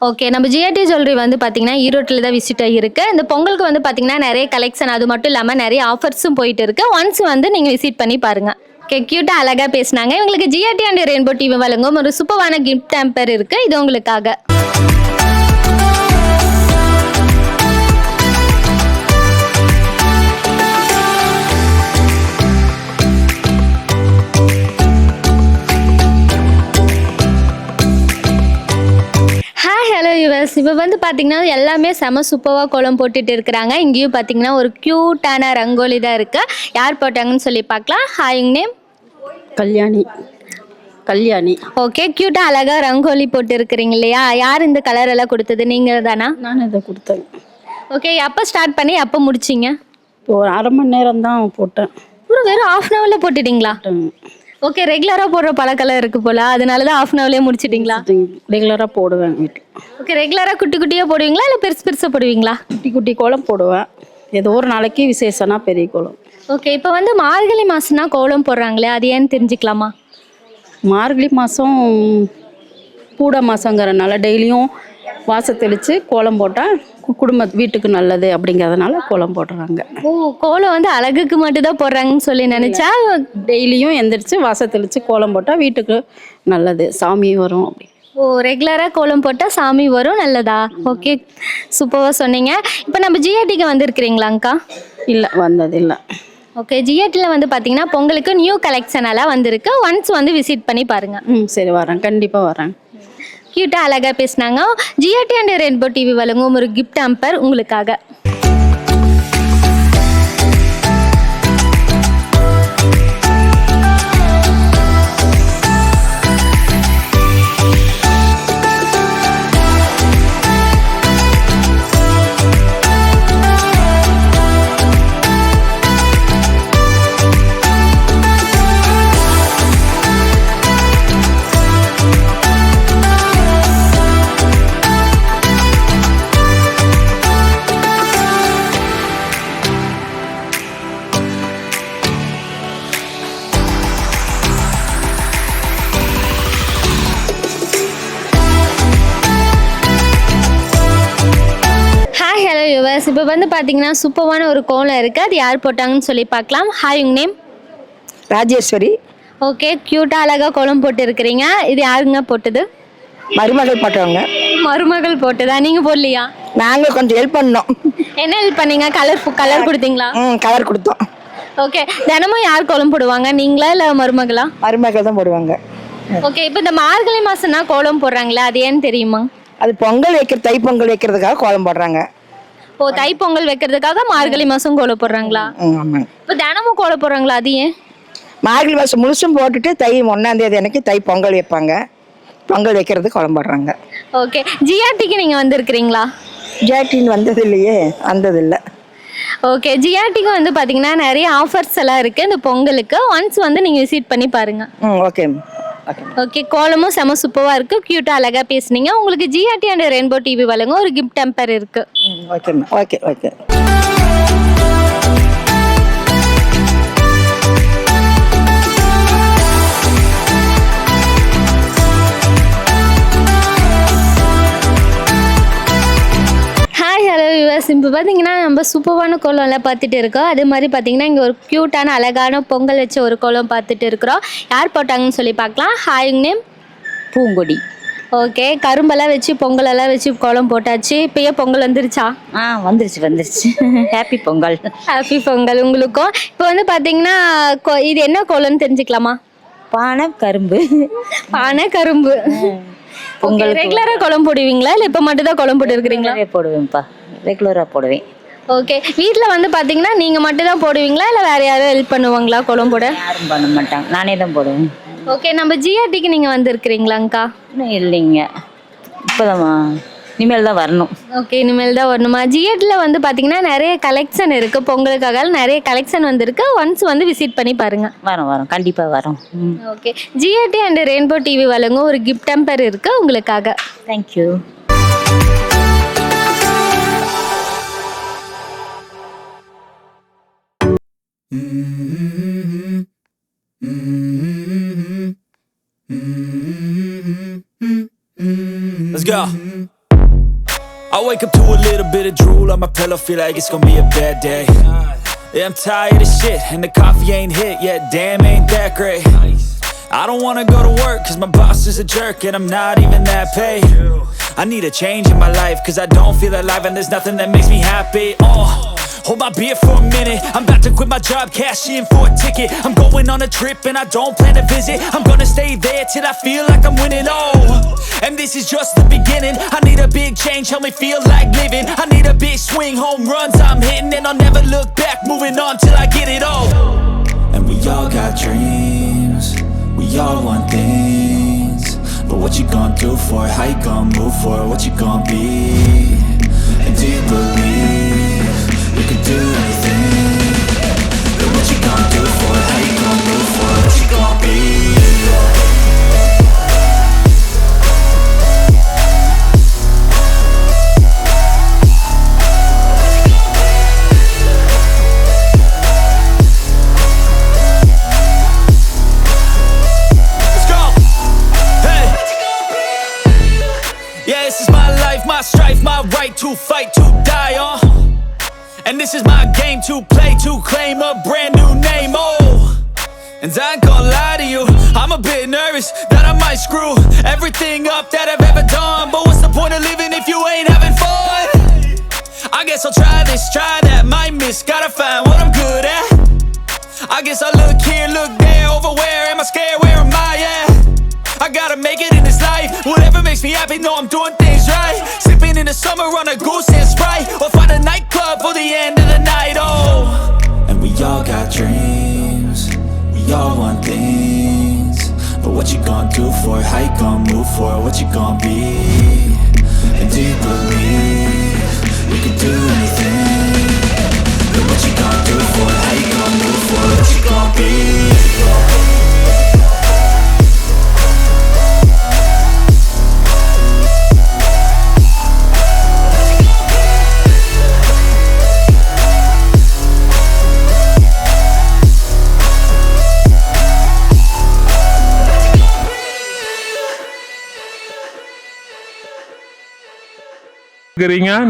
ஓகே, நம்ம ஜிஆர்டி ஜுவல்லரி வந்து பார்த்தீங்கன்னா ஈரோட்டில் தான் விசிட் ஆகியிருக்கு. இந்த பொங்கலுக்கு வந்து பார்த்தீங்கன்னா நிறைய கலெக்ஷன், அது மட்டும் இல்லாமல் நிறைய ஆஃபர்ஸும் போயிட்டு இருக்கு. ஒன்ஸ் வந்து நீங்கள் விசிட் பண்ணி பாருங்க. ஓகே, க்யூட்டாக அழகாக பேசினாங்க. இவங்களுக்கு ஜிஆர்டி அண்ட் ரெயின்போ டிவி வழங்கும் ஒரு சூப்பரான கிஃப்ட் டேம்பர் இருக்குது. இது உங்களுக்காக. Hello yours. இப்போ வந்து பார்த்தீங்கன்னா எல்லாமே செம சூப்பராக கோலம் போட்டுட்டு இருக்கிறாங்க. இங்கேயும் பார்த்தீங்கன்னா ஒரு க்யூட்டான ரங்கோலி தான் இருக்குது. யார் போட்டாங்கன்னு சொல்லி பார்க்கலாம். ஹாய், உங்க நேம்? கல்யாணி. ஓகே, க்யூட்டாக அழகாக ரங்கோலி போட்டு இருக்கிறீங்க இல்லையா? யார் இந்த கலர் எல்லாம் கொடுத்தது? நீங்கள் தானா? நான் இதை கொடுத்தேன். ஓகே, எப்போ ஸ்டார்ட் பண்ணி எப்போ முடிச்சிங்க? ஒரு அரை மணி நேரம் தான் போட்டேன். வெறும் ½ அன் ஹவரில் போட்டுட்டீங்களா? ஓகே, ரெகுலராக போடுற பழக்கெல்லாம் இருக்குது போல், அதனால தான் ½ அன் ஹவர்லேயே முடிச்சிட்டிங்களா? ரெகுலராக போடுவேன் வீட்டில். ஓகே, ரெகுலராக குட்டி குட்டியாக போடுவீங்களா இல்லை பெருசு பெருசாக போடுவீங்களா? குட்டி குட்டி கோலம் போடுவேன். ஏதோ ஒரு நாளைக்கு விசேஷம்னா பெரிய கோலம். ஓகே, இப்போ வந்து மார்கழி மாதம்னா கோலம் போடுறாங்களே, அது ஏன்னு தெரிஞ்சுக்கலாமா? மார்கழி மாதம் கூட மாதங்கிறனால டெய்லியும் வாசல் தெளித்து கோலம் போட்டால் வீட்டுக்கு நல்லது அப்படிங்கிறதுனால கோலம் போடுறாங்க. ஓ, கோலம் வந்து அழகுக்கு மட்டும் தான் போடுறாங்கன்னு சொல்லி நினச்சா. டெய்லியும் எந்திரிச்சு வாசல் தெளித்து கோலம் போட்டால் வீட்டுக்கு நல்லது, சாமி வரும் அப்படி. ஓ, ரெகுலராக கோலம் போட்டால் சாமி வரும், நல்லதா? ஓகே, சூப்பராக சொன்னீங்க. இப்போ நம்ம ஜிஆர்டிக்கு வந்துருக்கிறீங்களாங்க்கா? இல்லை, வந்ததில்லை. ஓகே, ஜிஆர்டியில் வந்து பார்த்தீங்கன்னா பொங்கலுக்கு நியூ கலெக்ஷன் எல்லாம் வந்திருக்கு. ஒன்ஸ் வந்து விசிட் பண்ணி பாருங்கள். சரி, வரேன், கண்டிப்பாக வரேன். க்யூட்டாக அழகாக பேசினாங்க. ஜிஆர்டி அண்ட் ரெயின்போ டிவி வழங்கும் ஒரு கிஃப்ட் ஹம்பர் உங்களுக்காக. இப்போ வந்து பார்த்தீங்கன்னா சூப்பரான ஒரு கோலம் இருக்குது. அது யார் போட்டாங்கன்னு சொல்லி பார்க்கலாம். ஹாய், உங்க நேம்? ராஜேஸ்வரி. ஓகே, க்யூட்டாக அழகாக கோலம் போட்டு இருக்கிறீங்க. இது யாருங்க போட்டது? மருமகள் போட்டவங்க. மருமகள் போட்டதா? நீங்கள் போடலையா? நாங்கள் கொஞ்சம் ஹெல்ப் பண்ணோம். என்ன ஹெல்ப் பண்ணீங்க? கலர் கொடுத்தீங்களா? கலர் கொடுத்தோம். ஓகே, தினமும் யார் கோலம் போடுவாங்க, நீங்களா இல்லை மருமகளா? மருமகள் தான் போடுவாங்க. ஓகே, இப்போ இந்த மார்கழி மாதம்னா கோலம் போடுறாங்களே, அது ஏன்னு தெரியுமா? அது பொங்கல் தை பொங்கல் வைக்கிறதுக்காக கோலம் போடுறாங்க. ஓ, தை பொங்கல் வைக்கிறதுக்காக மார்கழி மாதம் கோலம் போடுறாங்களா? ஆமாங்க. இப்போ தினமும் கோலம் போடுறாங்களா? அது ஏன்? மார்கழி மாதம் முழுசும் போட்டுட்டு தை 1ஆம் தேதி அன்னைக்கு தை பொங்கல் வைப்பாங்க. பொங்கல் வைக்கிறதுக்கு கோலம் போடுறாங்க. ஓகே, ஜிஆர்டிக்கு நீங்கள் வந்திருக்கிறீங்களா? ஜிஆர்டின்னு வந்தது இல்லையே, வந்ததில்லை. ஓகே, ஜிஆர்டிக்கு வந்து பார்த்தீங்கன்னா நிறைய ஆஃபர்ஸ் எல்லாம் இருக்குது இந்த பொங்கலுக்கு. ஒன்ஸ் வந்து நீங்கள் விசிட் பண்ணி பாருங்கள். ஓகே. ஓகே, கோலமும் செம சூப்பராக இருக்குது. க்யூட்டாக அழகாக பேசுனீங்க. உங்களுக்கு ஜிஆர்டி அண்ட் ரெயின்போ டிவி வழங்கும் ஒரு கிஃப்ட் டெம்பர் இருக்குது. ஓகேம்மா. Okay okay. இப்போ பார்த்தீங்கன்னா நம்ம சூப்பரான கோலம்லாம் பார்த்துட்டு இருக்கோம். அது மாதிரி பார்த்தீங்கன்னா இங்கே ஒரு க்யூட்டான அழகான பொங்கல் வச்ச ஒரு கோலம் பார்த்துட்டு இருக்கிறோம். யார் போட்டாங்கன்னு சொல்லி பார்க்கலாம். ஹாய், உங்க நேம்? பூங்கொடி. ஓகே, கரும்பெல்லாம் வச்சு பொங்கலெல்லாம் வச்சு கோலம் போட்டாச்சு. இப்போயே பொங்கல் வந்துருச்சா? வந்துருச்சு. ஹாப்பி பொங்கல். ஹாப்பி பொங்கல் உங்களுக்கும். இப்போ வந்து பார்த்தீங்கன்னா இது என்ன கோலம்னு தெரிஞ்சுக்கலாமா? பானை கரும்பு. பானை கரும்பு. பொங்கல் ரெகுலராக கோலம் போடுவீங்களா இல்லை இப்போ மட்டும் தான் கோலம் போட்டு இருக்கிறீங்களா? போடுவேன்ப்பா, ரெகுலராக போடுவேன். ஓகே, வீட்டில் வந்து பார்த்தீங்கன்னா நீங்கள் மட்டும் தான் போடுவீங்களா இல்லை வேறு யாரும் ஹெல்ப் பண்ணுவாங்களா கோலம் போட? யாரும் பண்ண மாட்டாங்க, நானே தான் போடுவேன். ஓகே, நம்ம ஜிஆர்டிக்கு நீங்கள் வந்திருக்கிறீங்களாங்க்கா? இல்லைங்க, இப்போதாம்மா இனிமேல் தான் வரணும். ஓகே, இனிமேல் தான் வரணுமா? ஜிஎட்ல வந்து பார்த்தீங்கன்னா நிறைய கலெக்ஷன் இருக்குது, பொங்கலுக்காக நிறைய கலெக்ஷன் வந்திருக்கு. ஒன்ஸ் வந்து விசிட் பண்ணி பாருங்கள். வரோம் கண்டிப்பாக வரோம். Okay, GRT and rainbow TV வழங்கும் ஒரு கிஃப்ட் டெம்பர் இருக்குது உங்களுக்காக. Thank you. Let's go. I wake up to a little bit of drool on my pillow, feel like it's gonna be a bad day. Yeah, I'm tired of shit and the coffee ain't hit yet, damn ain't that great. I don't wanna go to work cause my boss is a jerk and I'm not even that paid. I need a change in my life cause I don't feel alive and there's nothing that makes me happy. Hold my beer for a minute, I'm about to quit my job, cash in for a ticket. I'm going on a trip and I don't plan to visit. I'm gonna stay there till I feel like I'm winning, and this is just the beginning. I need a big change, help me feel like living. I need a big swing, home runs I'm hitting, and I'll never look back, moving on till I get it all. And we all got dreams, we all want things, but what you gonna do for it? How you gonna move for it? What you gonna be? And do you believe you can do anything? But what you gonna do for it? How you gonna move for it? What you gonna be? My strife, my right to fight, to die on. And this is my game to play, to claim a brand new name, And I ain't gonna lie to you, I'm a bit nervous that I might screw everything up that I've ever done. But what's the point of living if you ain't having fun? I guess I'll try this, try that, might miss, gotta find what I'm good at. I guess I look here, look there, over where am I scared, where am I at? I gotta make it in this life, whatever makes me happy, know I'm doing things right. Sipping in the summer on a goose and Sprite, or find a nightclub for the end of the night, And we all got dreams, we all want things, but what you gonna do for it? How you gonna move for it? What you gonna be? And do you believe you can do anything? But what you gonna do for it? How you gonna move for it? What you gonna be?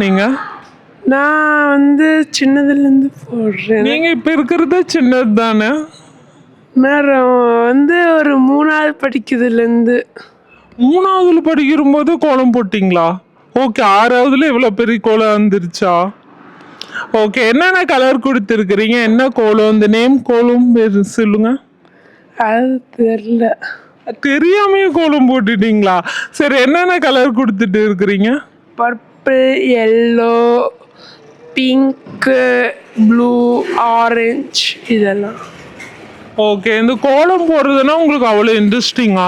நீங்க? நான் வந்து சின்னதுலேருந்து போடுறேன். நீங்க இப்ப இருக்கிறது சின்னது தானே? நான் வந்து ஒரு 3வது படிக்கிறதுலேருந்து. 3வது படிக்கிற போது கோலம் போட்டிங்களா? ஓகே, 6வதுல இவ்வளவு பெரிய கோலம் வந்துருச்சா? ஓகே, என்னென்ன கலர் கொடுத்துருக்கிறீங்க? என்ன கோலம்? இந்த நேம் கோலம் பேர் சொல்லுங்க. அது தெரியல. தெரியாமே கோலம் போட்டுட்டீங்களா? சரி, என்னென்ன கலர் கொடுத்துட்டு இருக்கிறீங்க? Purple, yellow, pink, blue, orange இதெல்லாம். ஓகே, இந்த கோலம் போடுறதுன்னா உங்களுக்கு அவ்வளோ இன்ட்ரெஸ்டிங்கா?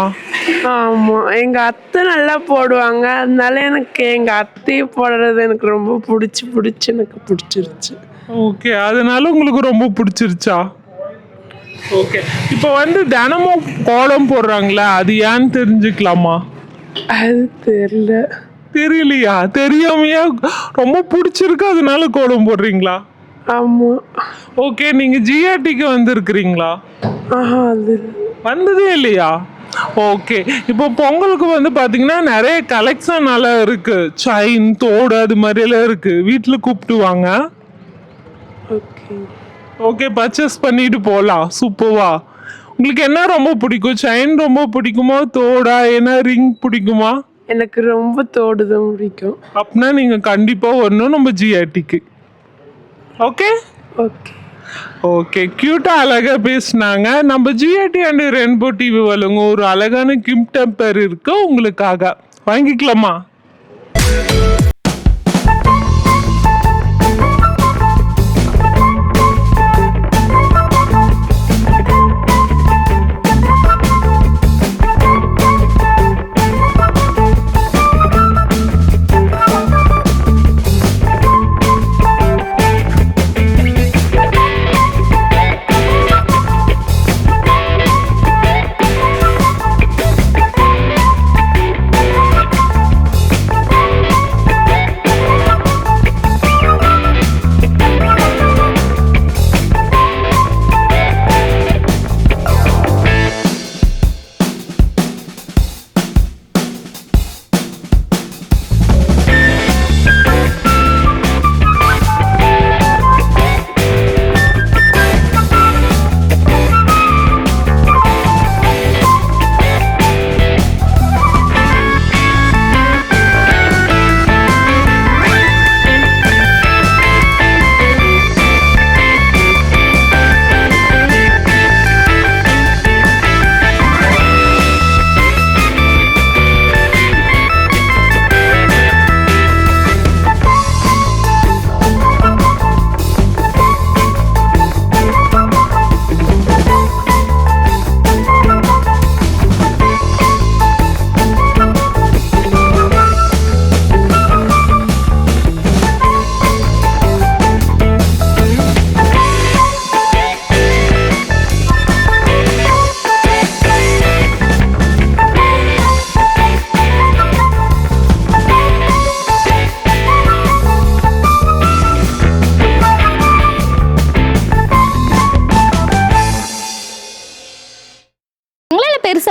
ஆமாம், எங்கள் அத்தை நல்லா போடுவாங்க, அதனால எனக்கு எங்கள் அத்தையை போடுறது எனக்கு ரொம்ப பிடிச்சி எனக்கு பிடிச்சிருச்சு. ஓகே, அதனால உங்களுக்கு ரொம்ப பிடிச்சிருச்சா? ஓகே, இப்போ வந்து தினமும் கோலம் போடுறாங்களா, அது ஏன்னு தெரிஞ்சுக்கலாமா? அது தெரியலையா? தெரியாமையா? ரொம்ப பிடிச்சிருக்கு அதனால கோலம் போடுறீங்களா? ஆமாம். ஓகே, நீங்கள் ஜிஆர்டிக்கு வந்திருக்கிறீங்களா? அது வந்ததே இல்லையா? ஓகே, இப்போ பொங்கலுக்கு வந்து பார்த்தீங்கன்னா நிறைய கலெக்ஷன் நல்லா இருக்குது, செயின், தோடு, அது மாதிரியெல்லாம் இருக்குது. வீட்டில் கூப்பிட்டு வாங்க. ஓகே ஓகே, பர்ச்சேஸ் பண்ணிட்டு போகலாம். சூப்பர்வா. உங்களுக்கு என்ன ரொம்ப பிடிக்கும்? செயின் ரொம்ப பிடிக்குமா, தோடா, என்ன ரிங் பிடிக்குமா? எனக்கு ரொம்ப தோடு தான் பிடிக்கும். அப்படின்னா நீங்கள் கண்டிப்பாக வரணும் நம்ம ஜிஆர்டிக்கு. ஓகே ஓகே ஓகே, க்யூட்டாக அழகாக பேசினாங்க. நம்ம ஜிஆர்டி அண்ட் ரெயின்போ டிவி வழங்கும் ஒரு அழகான கிஃப்ட் டெம்பர் இருக்கு உங்களுக்காக. வாங்கிக்கலாமா?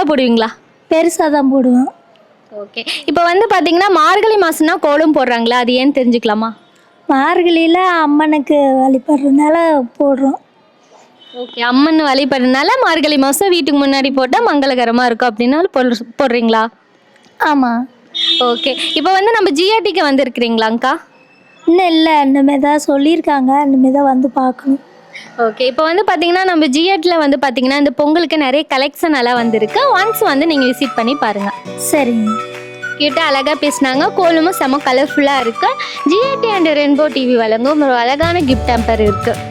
போடுவீங்களா? பெருசாக தான் போடுவேன். ஓகே. இப்போ வந்து பார்த்தீங்கன்னா மார்கழி மாதம்னா கோலம் போடுறாங்களா, அது ஏன்னு தெரிஞ்சுக்கலாமா? மார்கழியில் அம்மனுக்கு வழிபடுறதுனால போடுறோம். ஓகே. அம்மன் வழிபடுறதுனால மார்கழி மாதம் வீட்டுக்கு முன்னாடி போட்டால் மங்களகரமாக இருக்கும் அப்படின்னால போடுறீங்களா? ஆமாம். ஓகே. இப்போ வந்து நம்ம ஜிஆர்டிக்கு வந்திருக்கிறீங்களாங்க்கா? இன்னும் இல்லை, இனிமேல் தான் சொல்லியிருக்காங்க, இனிமேல் தான் வந்து பார்க்கணும். ஓகே. இப்போ வந்து பார்த்தீங்கன்னா நம்ம ஜிஆர்டியில் வந்து பார்த்தீங்கன்னா இந்த பொங்கலுக்கு நிறைய கலெக்ஷன் எல்லாம் வந்திருக்கு. ஒன்ஸ் வந்து நீங்கள் விசிட் பண்ணி பாருங்கள். சரிங்க. கிட்ட அழகாக பேசினாங்க. கோலமும் செம கலர்ஃபுல்லாக இருக்குது. ஜிஆர்டி அண்ட் ரெயின்போ டிவி வழங்கும் ஒரு அழகான கிஃப்ட் டெம்பர் இருக்குது.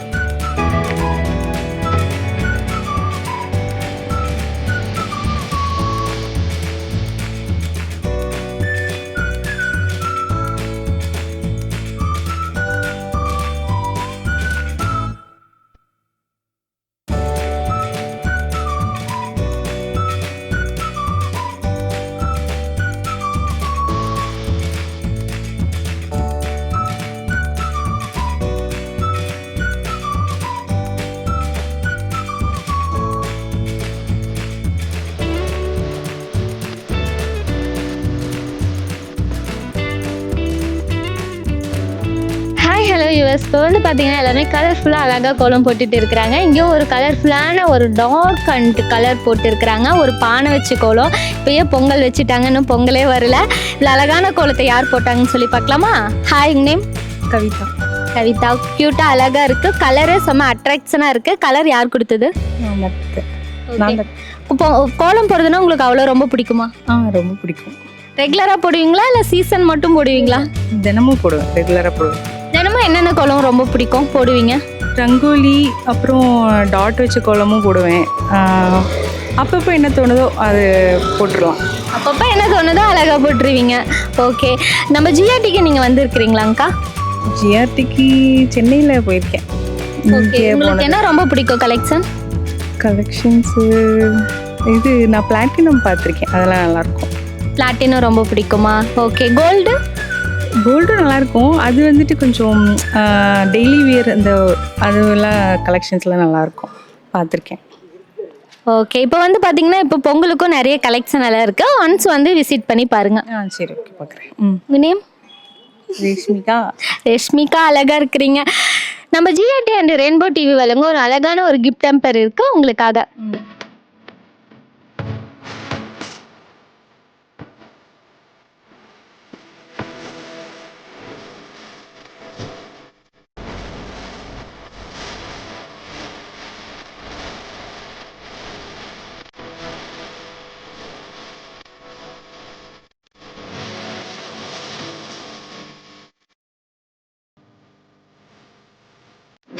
Hello US. இப்போ வந்து பார்த்தீங்கன்னா எல்லாமே கலர்ஃபுல்லாக அழகாக கோலம் போட்டுட்டு இருக்கிறாங்க. இங்கேயும் ஒரு கலர்ஃபுல்லான ஒரு டார்க் அண்ட் கலர் போட்டுருக்குறாங்க. ஒரு பானை வச்சு கோலம். இப்போயே பொங்கல் வச்சுட்டாங்க, இன்னும் பொங்கலே வரல. இதில் அழகான கோலத்தை யார் போட்டாங்கன்னு சொல்லி பார்க்கலாமா? Hi, name? கவிதா. கவிதா. க்யூட்டாக அழகாக இருக்குது. கலரே செம்ம அட்ராக்ஷனாக இருக்குது. கலர் யார் கொடுத்தது? இப்போ கோலம் போடுறதுன்னா உங்களுக்கு அவ்வளோ ரொம்ப பிடிக்குமா? ரொம்ப பிடிக்கும். ரெகுலராக போடுவீங்களா இல்லை சீசன் மட்டும் போடுவீங்களா? தினமும் போடுவேன், ரெகுலராக போடுவேன். தினமும் என்னென்ன கோலம் ரொம்ப பிடிக்கும் போடுவீங்க? ரங்கோலி, அப்புறம் டாட் வச்ச கோலமும் போடுவேன். அப்பப்போ என்ன தோணுதோ அது போட்டுருவோம். அப்பப்போ என்ன தோணுதோ அழகாக போட்டுருவீங்க. ஓகே. நம்ம ஜிஆர்டிக்கு நீங்கள் வந்திருக்கிறீங்களாங்க்கா? ஜிஆர்டிக்கு சென்னையில் போயிருக்கேன். ஓகே. உங்களுக்கு என்ன ரொம்ப பிடிக்கும் கலெக்ஷன்ஸு? இது நான் பிளாட்டினம் பார்த்துருக்கேன், அதெல்லாம் நல்லாயிருக்கும். பிளாட்டினம் ரொம்ப பிடிக்குமா? ஓகே. கோல்டும் நல்லாயிருக்கும். அது வந்துட்டு கொஞ்சம் டெய்லி வியர் இந்த அதுவெல்லாம் கலெக்ஷன்ஸ்லாம் நல்லாயிருக்கும், பார்த்துருக்கேன். ஓகே. இப்போ வந்து பார்த்தீங்கன்னா இப்போ பொங்கலுக்கும் நிறைய கலெக்ஷன் எல்லாம் இருக்குது. ஒன்ஸ் வந்து விசிட் பண்ணி பாருங்கள். சரி, ஓகே, பார்க்குறேன். உங்கள் நேம்? ரேஷ்மிகா. ரேஷ்மிகா, அழகாக இருக்கிறீங்க. நம்ம ஜிஆர்டி அண்ட் ரெயின்போ டிவி வழங்கும் ஒரு அழகான ஒரு கிஃப்ட் டெம்பர் இருக்குது உங்களுக்காக.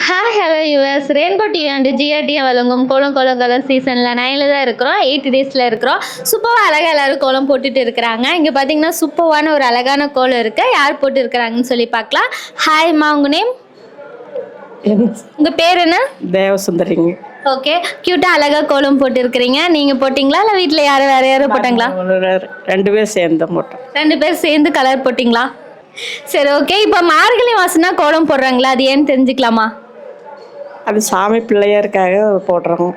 Hi hello US. Rainbow TV and GRT வழங்கும் கோலம் கலர் சீசனில் 9ல் தான் இருக்கிறோம். 8 டேஸில் இருக்கிறோம். சூப்பராக அழகாக எல்லோரும் கோலம் போட்டுட்டு இருக்கிறாங்க. இங்கே பார்த்தீங்கன்னா சூப்பரான ஒரு அழகான கோலம் இருக்குது. யார் போட்டு இருக்கிறாங்கன்னு சொல்லி பார்க்கலாம். ஹாய்மா, உங்கள் நேம்? உங்கள் பேர் என்ன? தேவசுந்தரிங்க. ஓகே. க்யூட்டாக அழகாக கோலம் போட்டு இருக்கிறீங்க. நீங்கள் போட்டிங்களா இல்லை வீட்டில் வேறு யாரும் போட்டாங்களா? 2 பேர் சேர்ந்து போட்டோம். 2 பேர் சேர்ந்து கலர் போட்டிங்களா? சரி, ஓகே. இப்போ மார்கழி மாதம்னா கோலம் போடுறாங்களா, அது ஏன்னு தெரிஞ்சுக்கலாமா? அது சாமி பிள்ளையாருக்காக போடுறோம்.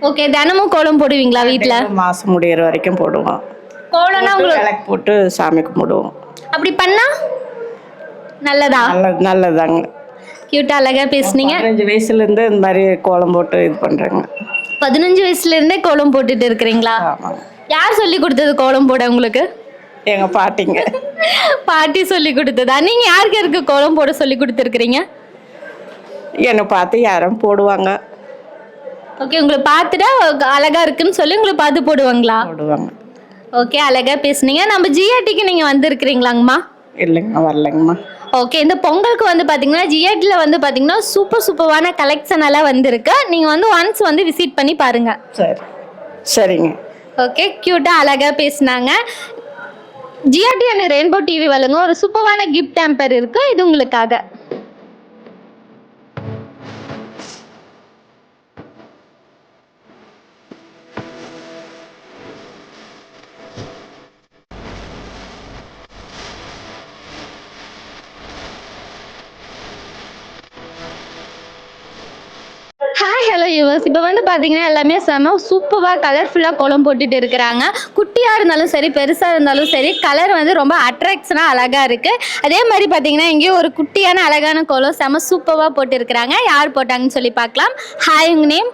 ஓகே. தினமும் கோலம் போடுவீங்களா வீட்டில்? மாதம் முடிகிற வரைக்கும் போடுவோம். கோலம்னா உங்களுக்கு விளக்கு போட்டு சாமி கும்பிடுவோம். அப்படி பண்ணா நல்லதா? நல்லதாங்க. க்யூட்டாக அழகாக பேசுனீங்க. 15 வயசுலேருந்து இந்த மாதிரி கோலம் போட்டு இது பண்ணுறேங்க. 15 வயசுலேருந்தே கோலம் போட்டுட்டு இருக்கிறீங்களா? யார் சொல்லி கொடுத்தது கோலம் போட உங்களுக்கு? எங்கள் பாட்டிங்க. பாட்டி சொல்லி கொடுத்ததா? நீங்கள் யாருக்கு கோலம் போட சொல்லி கொடுத்துருக்குறீங்க? என்னை பார்த்து யாரும் போடுவாங்க. ஓகே. உங்களை பார்த்துட்டா அழகாக இருக்குன்னு சொல்லி உங்களை பார்த்து போடுவாங்களா? போடுவாங்க. ஓகே. அழகாக பேசுனீங்க. நம்ம ஜிஆர்டிக்கு நீங்கள் வந்திருக்கிறீங்களாங்கம்மா? இல்லைங்க, வரலைங்கம்மா. ஓகே. இந்த பொங்கலுக்கு வந்து பார்த்தீங்கன்னா ஜிஆர்டியில் வந்து பார்த்தீங்கன்னா சூப்பரான கலெக்ஷன் எல்லாம் வந்திருக்கு. நீங்கள் வந்து ஒன்ஸ் வந்து விசிட் பண்ணி பாருங்கள். சரிங்க. ஓகே. க்யூட்டாக அழகாக பேசுனாங்க. ஜிஆர்டி அண்ட் ரெயின்போ டிவி வழங்கும் ஒரு சூப்பரான கிஃப்ட் டேம்பர் இருக்கு, இது உங்களுக்காக. ஹாய் ஹலோ யூவர்ஸ் இப்போ வந்து பார்த்தீங்கன்னா எல்லாமே செம சூப்பராக கலர்ஃபுல்லாக கோலம் போட்டுட்டு இருக்கிறாங்க. குட்டியாக இருந்தாலும் சரி பெருசாக இருந்தாலும் சரி கலர் வந்து ரொம்ப அட்ராக்ஷனாக அழகாக இருக்குது. அதே மாதிரி பார்த்தீங்கன்னா இங்கேயும் ஒரு குட்டியான அழகான கோலம் செம சூப்பராக போட்டுருக்குறாங்க. யார் போட்டாங்கன்னு சொல்லி பார்க்கலாம். ஹாய், உங்கள் நேம்?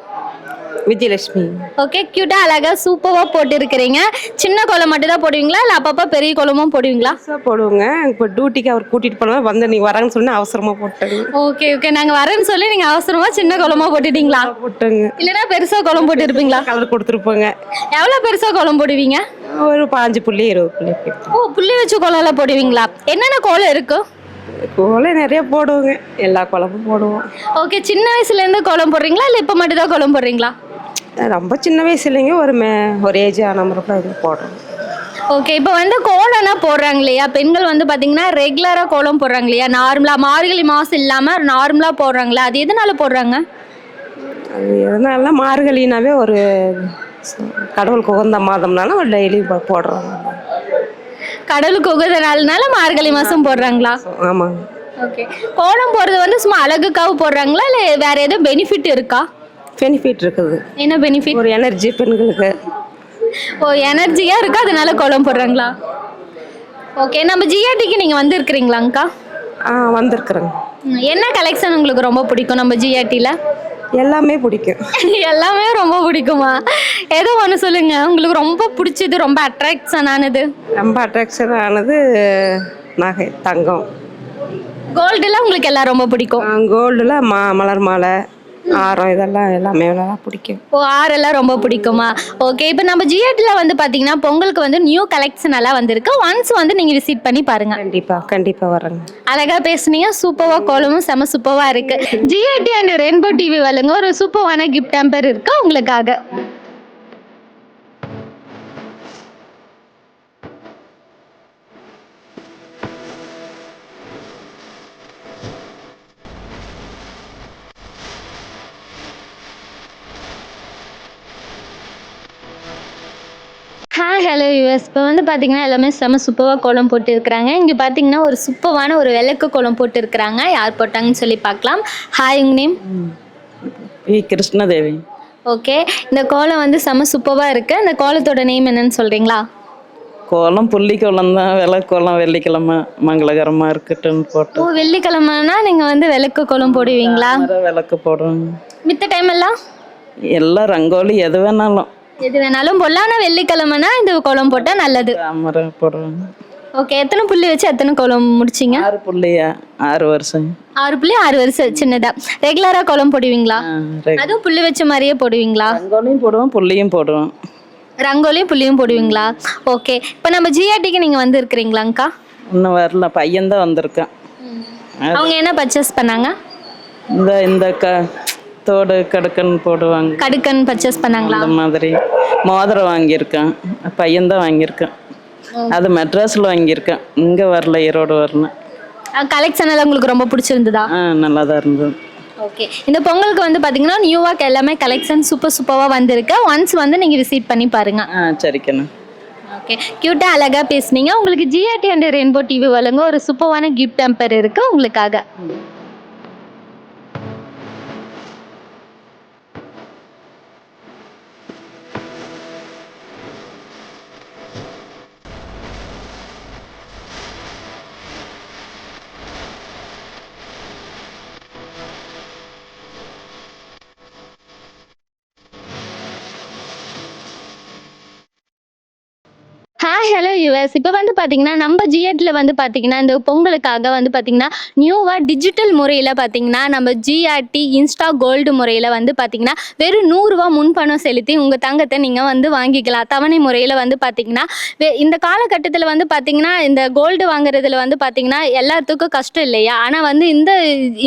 விஜயலட்சுமி. ஓகே, க்யூட்டாக அழகாக சூப்பராக போட்டுருக்கிறீங்க. சின்ன கோலம் மட்டும் தான் போடுவீங்களா இல்லை அப்பப்போ பெரிய கோலமும் போடுவீங்களா? போடுவோங்க. இப்போ டியூட்டிக்கு அவர் கூட்டிகிட்டு போனால் வந்து நீங்கள் வராங்கன்னு சொன்னா அவசரமாக போட்டேங்க. ஓகே ஓகே, நாங்கள் வரேன்னு சொல்லி நீங்கள் அவசரமாக சின்ன கோலமாக போட்டுட்டீங்களா? போட்டேங்க. இல்லைன்னா பெருசாக கோலம் போட்டுருப்பீங்களா? கலர் கொடுத்துருப்போங்க. எவ்வளோ பெருசாக கோலம் போடுவீங்க? ஒரு 5 புள்ளி 20 புள்ளி. ஓ, புள்ளி வச்சு கோலம்லாம் போடுவீங்களா? என்னென்ன கோலம் இருக்கு? கோலம் நிறைய போடுவோங்க. எல்லா கோலமும் போடுவோம். ஓகே, சின்ன வயசுலேருந்து கோலம் போடுறீங்களா இல்லை இப்போ மட்டும் தான் கோலம் போடுறீங்களா? ரொம்ப சின்ன வயசு இல்லைங்க, ஒரு ஏஜ் ஆன மாதிரி போடுறோம். ஓகே, இப்போ வந்து கோலம்னா போடுறாங்க இல்லையா, பெண்கள் வந்து பார்த்தீங்கன்னா ரெகுலராக கோலம் போடுறாங்க இல்லையா, நார்மலாக மார்கழி மாதம் இல்லாமல் நார்மலாக போடுறாங்களா, அது எதனால போடுறாங்க? அது எதனால மார்கழினாவே ஒரு கடவுளுக்கு உகந்த மாதம்னால ஒரு டெய்லி போடுறோம். கடவுளுக்கு உகந்த நாள்னால மார்கழி மாதம் போடுறாங்களா? ஆமாங்க. ஓகே, கோலம் போடுறது வந்து சும்மா அழகுக்காக போடுறாங்களா இல்லை வேற எதுவும் பெனிஃபிட் இருக்கா? பெனிஃபிட் இருக்குது. என்ன பெனிஃபிட்? ஒரு எனர்ஜி பெண்களுக்கு. ஓ, எனர்ஜியாக இருக்கா அதனால கோலம் போடுறாங்களா? ஓகே, நம்ம ஜிஆர்டிக்கு நீங்கள் வந்திருக்கிறீங்களாங்க்கா? வந்திருக்குறேங்க. என்ன கலெக்ஷன் உங்களுக்கு ரொம்ப பிடிக்கும் நம்ம ஜிஆர்டியில்? எல்லாமே பிடிக்கும். எல்லாமே ரொம்ப பிடிக்குமா? ஏதோ ஒன்று சொல்லுங்க, உங்களுக்கு ரொம்ப பிடிச்சது, ரொம்ப அட்ராக்ஷன் ஆனது. ரொம்ப அட்ராக்ஷன் ஆனது நகை, தங்கம். கோல்டுலாம் உங்களுக்கு எல்லாம் ரொம்ப பிடிக்கும்? கோல்டில் மலர் மாலை, ஆரம், இதெல்லாம் எல்லாமே நல்லா பிடிக்கும். ஓ, ஆரெல்லாம் ரொம்ப பிடிக்குமா? ஓகே, இப்போ நம்ம ஜிஆர்டியில் வந்து பார்த்தீங்கன்னா பொங்கலுக்கு வந்து நியூ கலெக்ஷன் எல்லாம் வந்திருக்கு. ஒன்ஸ் வந்து நீங்கள் விசிட் பண்ணி பாருங்க. கண்டிப்பாக வரேங்க. அழகாக பேசுனீங்க. சூப்பராக கோலமும் செம சூப்பராக இருக்கு. ஜிஆர்டி அண்ட் ரெயின்போ டிவி வழங்க ஒரு சூப்பரான கிஃப்ட் டேம்பர் இருக்கு உங்களுக்காக. Hi, hello US. இப்போ வந்து பார்த்தீங்கன்னா எல்லாமே செம சூப்பராக கோலம் போட்டு இருக்கிறாங்க. இங்கே பார்த்தீங்கன்னா ஒரு சூப்பரான ஒரு விளக்கு கோலம் போட்டு இருக்கிறாங்க. யார் போட்டாங்கன்னு சொல்லி பார்க்கலாம். ஹாய், உங்கள் நேம்? கிருஷ்ணதேவி. ஓகே, இந்த கோலம் வந்து செம சூப்பராக இருக்குது. அந்த கோலத்தோட நேம் என்னன்னு சொல்கிறீங்களா? கோலம் புள்ளி கோலம் தான். விளக்கோலம் வெள்ளிக்கிழமை மங்களகரமாக இருக்கட்டும்னு போட்டு. ஓ, வெள்ளிக்கிழமைனா நீங்கள் வந்து விளக்கு கோலம் போடுவீங்களா? விளக்கு போடுவோம். மித்த டைம் எல்லாம் எல்லாம் ரங்கோலி எது வேணாலும் எது வேணாலும் போடலாம். ஆனால் வெள்ளிக்கிழமைனா இந்த கோலம் போட்டால் நல்லது. போடுவோம். ஓகே, எத்தனை புள்ளி வச்சு எத்தனை கோலம் முடிச்சிங்க? 6 புள்ளியா? 6 வருஷம். 6 புள்ளி 6 வருஷம். சின்னதா ரெகுலராக கோலம் போடுவீங்களா? அதுவும் புள்ளி வச்ச மாதிரியே போடுவீங்களா? ரங்கோலியும் போடுவோம், புள்ளியும் போடுவோம். ரங்கோலியும் புள்ளியும் போடுவீங்களா? ஓகே, இப்போ நம்ம ஜிஆர்டிக்கு நீங்கள் வந்து இருக்கிறீங்களாங்க்கா? இன்னும் வரல, பையன்தான் வந்திருக்கான். அவங்க என்ன பர்ச்சேஸ் பண்ணாங்க? இந்த தோடு கடுக்கன் போடுவாங்க. கடுக்கன் பர்ச்சேஸ் பண்ணாங்களா? அந்த மாதிரி மோதிரம் வாங்கியிருக்கான். பையன்தான் வாங்கியிருக்கான். அது மெட்ராஸில் வாங்கியிருக்கான். இங்கே வரல, ஈரோடு வரல. கலெக்ஷன் எல்லாம் உங்களுக்கு ரொம்ப பிடிச்சிருந்ததா? நல்லா தான் இருந்தது. ஓகே, இந்த பொங்கலுக்கு வந்து பார்த்தீங்கன்னா நியூவாக எல்லாமே கலெக்ஷன் சூப்பராக வந்திருக்கு. ஒன்ஸ் வந்து நீங்கள் விசிட் பண்ணி பாருங்க. சரிக்கண்ணா. ஓகே, க்யூட்டாக அழகாக பேசுனீங்க. உங்களுக்கு ஜிஆர்டி அண்ட் ரெயின்போ டிவி வழங்க ஒரு சூப்பரான கிஃப்ட் டேம்பர் இருக்குது உங்களுக்காக. Hi, hello US. இப்போ வந்து பார்த்தீங்கன்னா நம்ம ஜிஆர்டியில் வந்து பார்த்தீங்கன்னா இந்த பொங்கலுக்காக வந்து பார்த்தீங்கன்னா நியூவாக டிஜிட்டல் முறையில் பார்த்தீங்கன்னா நம்ம ஜிஆர்டி இன்ஸ்டா கோல்டு முறையில் வந்து பார்த்தீங்கன்னா வெறும் 100 ரூபா முன்பணம் செலுத்தி உங்கள் தங்கத்தை நீங்கள் வந்து வாங்கிக்கலாம். தவணை முறையில் வந்து பார்த்தீங்கன்னா இந்த காலகட்டத்தில் வந்து பார்த்தீங்கன்னா இந்த கோல்டு வாங்குறதுல வந்து பார்த்தீங்கன்னா எல்லாத்துக்கும் கஷ்டம் இல்லையா? ஆனால் வந்து இந்த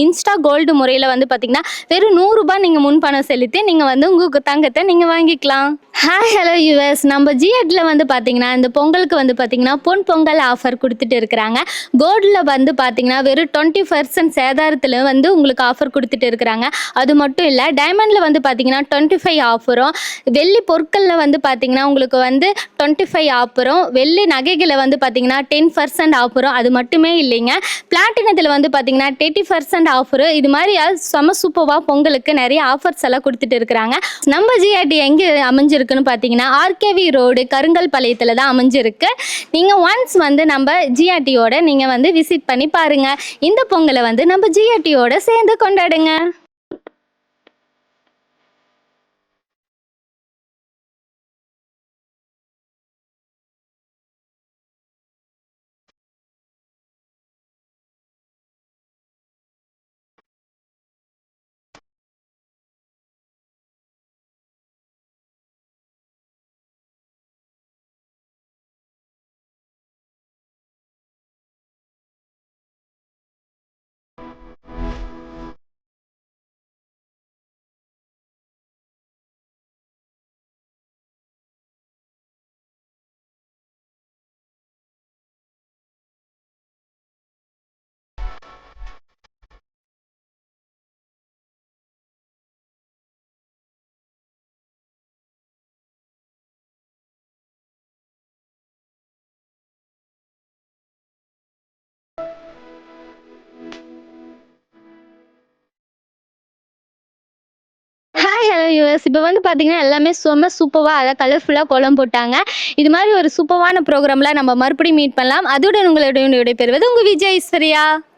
இன்ஸ்டா கோல்டு முறையில் வந்து பார்த்தீங்கன்னா வெறும் 100 ரூபா நீங்கள் முன்பணம் செலுத்தி நீங்கள் வந்து உங்கள் தங்கத்தை நீங்கள் வாங்கிக்கலாம். Hi, hello US. நம்ம ஜிஆர்டியில் வந்து பார்த்தீங்கன்னா இந்த பொங்கலுக்கு வந்து பார்த்தீங்கன்னா பொன் பொங்கல் ஆஃபர் கொடுத்துட்டு இருக்கிறாங்க. கோல்டில் வந்து பார்த்தீங்கன்னா வெறும் 20% சேதாரத்தில் வந்து உங்களுக்கு ஆஃபர் கொடுத்துட்டு இருக்கிறாங்க. அது மட்டும் இல்லை, டைமண்டில் வந்து பார்த்தீங்கன்னா 25 ஆஃபரும், வெள்ளி பொருட்களில் வந்து பார்த்தீங்கன்னா உங்களுக்கு வந்து 25 ஆஃபரும், வெள்ளி நகைகளை வந்து பார்த்தீங்கன்னா 10% ஆஃபரும். அது மட்டுமே இல்லைங்க, பிளாட்டினத்தில் வந்து பார்த்தீங்கன்னா 30% ஆஃபரு. இது மாதிரி செம சூப்பராக பொங்கலுக்கு நிறைய ஆஃபர்ஸ் எல்லாம் கொடுத்துட்டு இருக்கிறாங்க. நம்ம ஜிஆர்டி எங்கே அமைஞ்சிருக்குன்னு பார்த்தீங்கன்னா ஆர்கேவி ரோடு கருங்கல் பாளையத்தில் தான் அமைஞ்சிருக்கு. நீங்கள் ஒன்ஸ் வந்து நம்ம ஜிஆர்டியோட நீங்கள் வந்து விசிட் பண்ணி பாருங்கள். இந்த பொங்கலை வந்து நம்ம ஜிஆர்டியோட சேர்ந்து கொண்டாடுங்க. Hi hello US. இப்போ வந்து பார்த்தீங்கன்னா எல்லாமே செம்ம சூப்பராக அதாவது கலர்ஃபுல்லாக கோலம் போட்டாங்க. இது மாதிரி ஒரு சூப்பரான ப்ரோக்ராமில் நம்ம மறுபடியும் மீட் பண்ணலாம். அதுடன் உங்களுடைய விடைபெறுவது உங்கள் விஜய் ஐஸ்வர்யா.